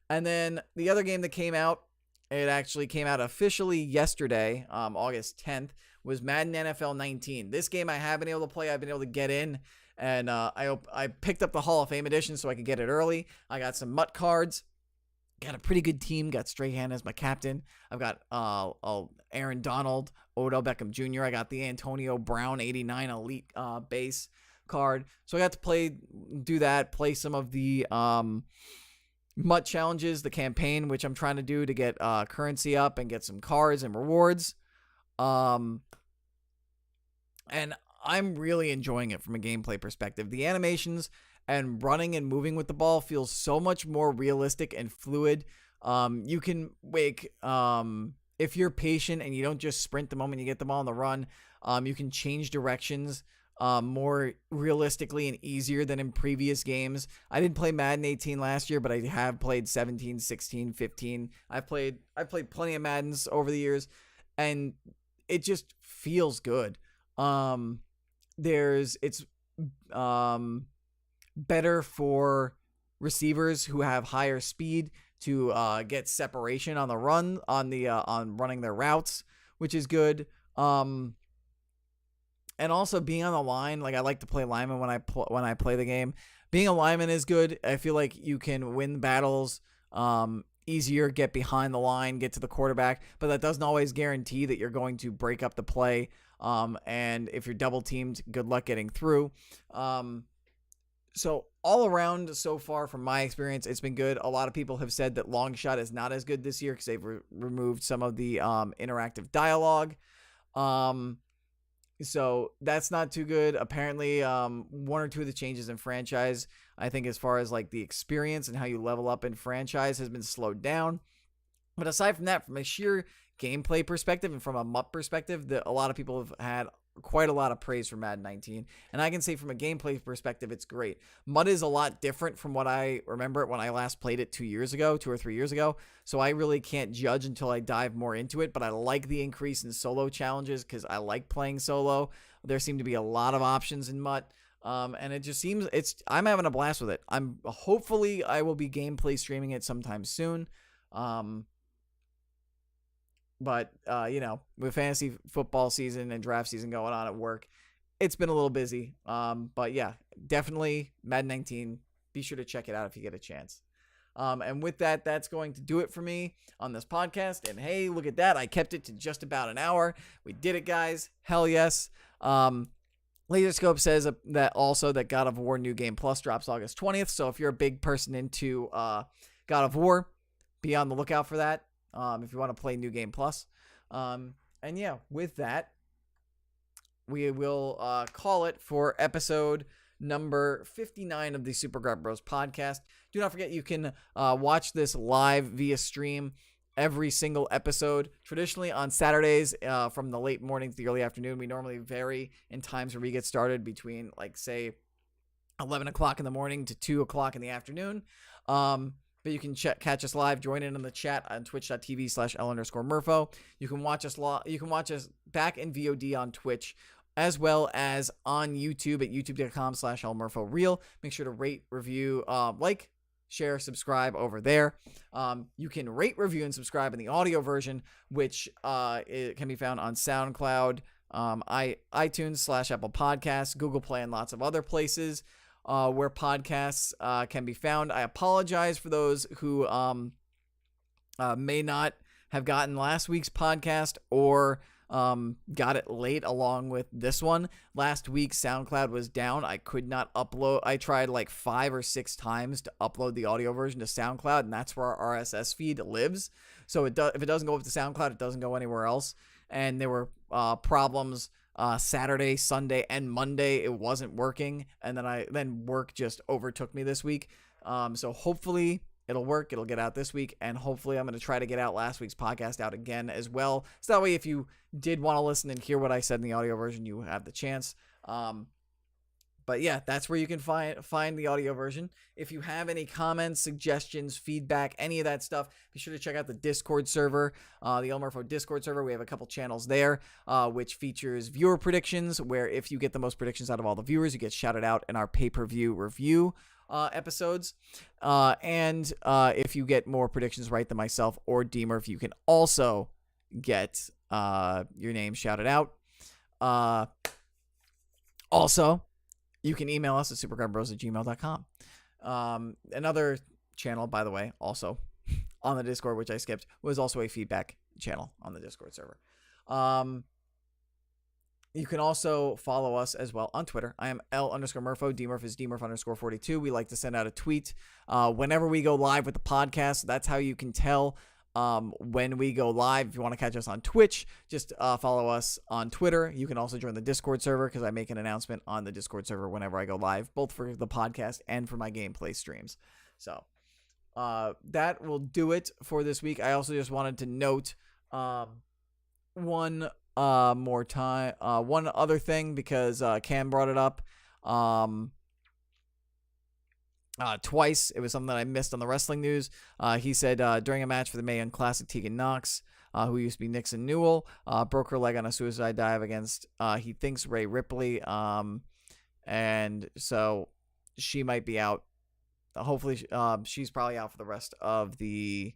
And then the other game that came out, it actually came out officially yesterday, August 10th, was Madden NFL 19. This game I have been able to play. I've been able to get in, and I picked up the Hall of Fame edition so I could get it early. I got some MUT cards. Got a pretty good team. Got Strahan as my captain. I've got Aaron Donald, Odell Beckham Jr. I got the Antonio Brown 89 Elite base card. So I got to play some of the MUT challenges, the campaign, which I'm trying to do to get currency up and get some cards and rewards. And I'm really enjoying it from a gameplay perspective. The animations and running and moving with the ball feels so much more realistic and fluid. You can if you're patient and you don't just sprint the moment you get the ball on the run, you can change directions more realistically and easier than in previous games. I didn't play Madden 18 last year, but I have played 17, 16, 15. I've played plenty of Maddens over the years, and it just feels good. It's better for receivers who have higher speed to get separation on the run on running their routes, which is good. And also being on the line, like I like to play lineman when I play the game. Being a lineman is good. I feel like you can win battles easier, get behind the line, get to the quarterback, but that doesn't always guarantee that you're going to break up the play. And if you're double teamed, good luck getting through. So all around so far from my experience, it's been good. A lot of people have said that Long Shot is not as good this year because they've removed some of the interactive dialogue. So that's not too good. Apparently, one or two of the changes in franchise, I think, as far as like the experience and how you level up in franchise, has been slowed down. But aside from that, from a sheer gameplay perspective and from a MUP perspective, a lot of people have had quite a lot of praise for Madden 19. And I can say from a gameplay perspective, it's great. MUD is a lot different from what I remember it when I last played it 2 or 3 years ago. So I really can't judge until I dive more into it. But I like the increase in solo challenges because I like playing solo. There seem to be a lot of options in MUT. And it just seems I'm having a blast with it. Hopefully I will be gameplay streaming it sometime soon. But, with fantasy football season and draft season going on at work, it's been a little busy. But yeah, definitely Madden 19. Be sure to check it out if you get a chance. And with that, that's going to do it for me on this podcast. And hey, look at that. I kept it to just about an hour. We did it, guys. Hell yes. Laserscope says that God of War New Game Plus drops August 20th. So if you're a big person into God of War, be on the lookout for that. If you want to play New Game Plus. And yeah, with that, we will call it for episode number 59 of the Super Grab Bros podcast. Do not forget you can watch this live via stream every single episode. Traditionally on Saturdays from the late morning to the early afternoon. We normally vary in times where we get started between, like, say, 11 o'clock in the morning to 2 o'clock in the afternoon. But you can catch us live. Join in on the chat on twitch.tv/L_Murpho. You can watch us You can watch us back in VOD on Twitch, as well as on YouTube at youtube.com/LMurphoReal. Make sure to rate, review, like, share, subscribe over there. You can rate, review, and subscribe in the audio version, which it can be found on SoundCloud, iTunes/Apple Podcasts, Google Play, and lots of other places where podcasts can be found. I apologize for those who may not have gotten last week's podcast or got it late along with this one. Last week, SoundCloud was down. I could not upload. I tried like 5 or 6 times to upload the audio version to SoundCloud, and that's where our RSS feed lives. So if it doesn't go up to SoundCloud, it doesn't go anywhere else. And there were problems Saturday, Sunday, and Monday. It wasn't working, and then work just overtook me this week. So hopefully it'll work. It'll get out this week, and hopefully I'm going to try to get out last week's podcast out again as well. So that way, if you did want to listen and hear what I said in the audio version, you have the chance. But yeah, that's where you can find the audio version. If you have any comments, suggestions, feedback, any of that stuff, be sure to check out the Discord server, the El Murpho Discord server. We have a couple channels there, which features viewer predictions, where if you get the most predictions out of all the viewers, you get shouted out in our pay-per-view review episodes. And if you get more predictions right than myself or D-Murph, you can also get your name shouted out. Also, you can email us at supergrabbros@gmail.com. Another channel, by the way, also on the Discord, which I skipped, was also a feedback channel on the Discord server. You can also follow us as well on Twitter. I am L_Murpho. DMurph is DMurph_42. We like to send out a tweet whenever we go live with the podcast. That's how you can tell when we go live. If you want to catch us on Twitch, just follow us on Twitter. You can also join the Discord server because I make an announcement on the Discord server whenever I go live, both for the podcast and for my gameplay streams. So that will do it for this week. I also just wanted to note one other thing, because Cam brought it up twice. It was something that I missed on the wrestling news. He said during a match for the Mae Young Classic, Tegan Knox, who used to be Nixon Newell, broke her leg on a suicide dive against, he thinks, Rhea Ripley. And so she might be out. Hopefully, she's probably out for the rest of the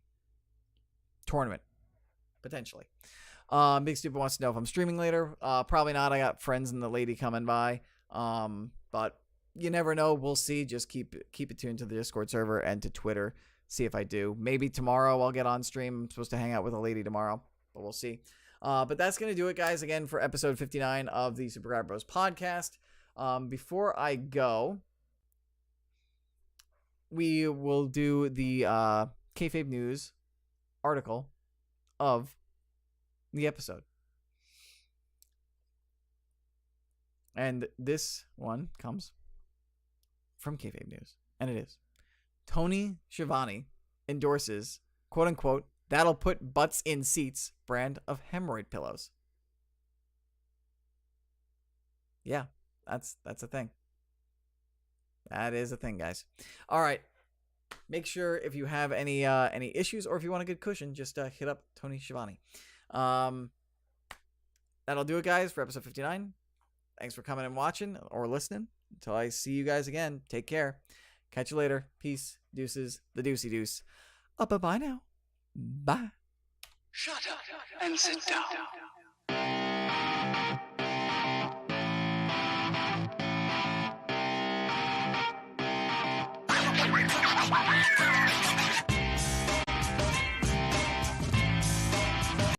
tournament, potentially. Big Stupid wants to know if I'm streaming later. Probably not. I got friends and the lady coming by. But you never know. We'll see. Just keep it tuned to the Discord server and to Twitter. See if I do. Maybe tomorrow I'll get on stream. I'm supposed to hang out with a lady tomorrow, but we'll see. But that's going to do it, guys, again, for episode 59 of the Super Grab Bros podcast. Before I go, we will do the Kayfabe News article of the episode. And this one comes from Kayfabe News. And it is Tony Schiavone endorses, quote unquote, "that'll put butts in seats" brand of hemorrhoid pillows. Yeah, that's a thing. That is a thing, guys. All right. Make sure if you have any issues or if you want a good cushion, just hit up Tony Schiavone. That'll do it, guys, for episode 59. Thanks for coming and watching or listening. Until I see you guys again, take care. Catch you later. Peace. Deuces. The deucey deuce. Bye-bye now. Bye. Shut up and sit down.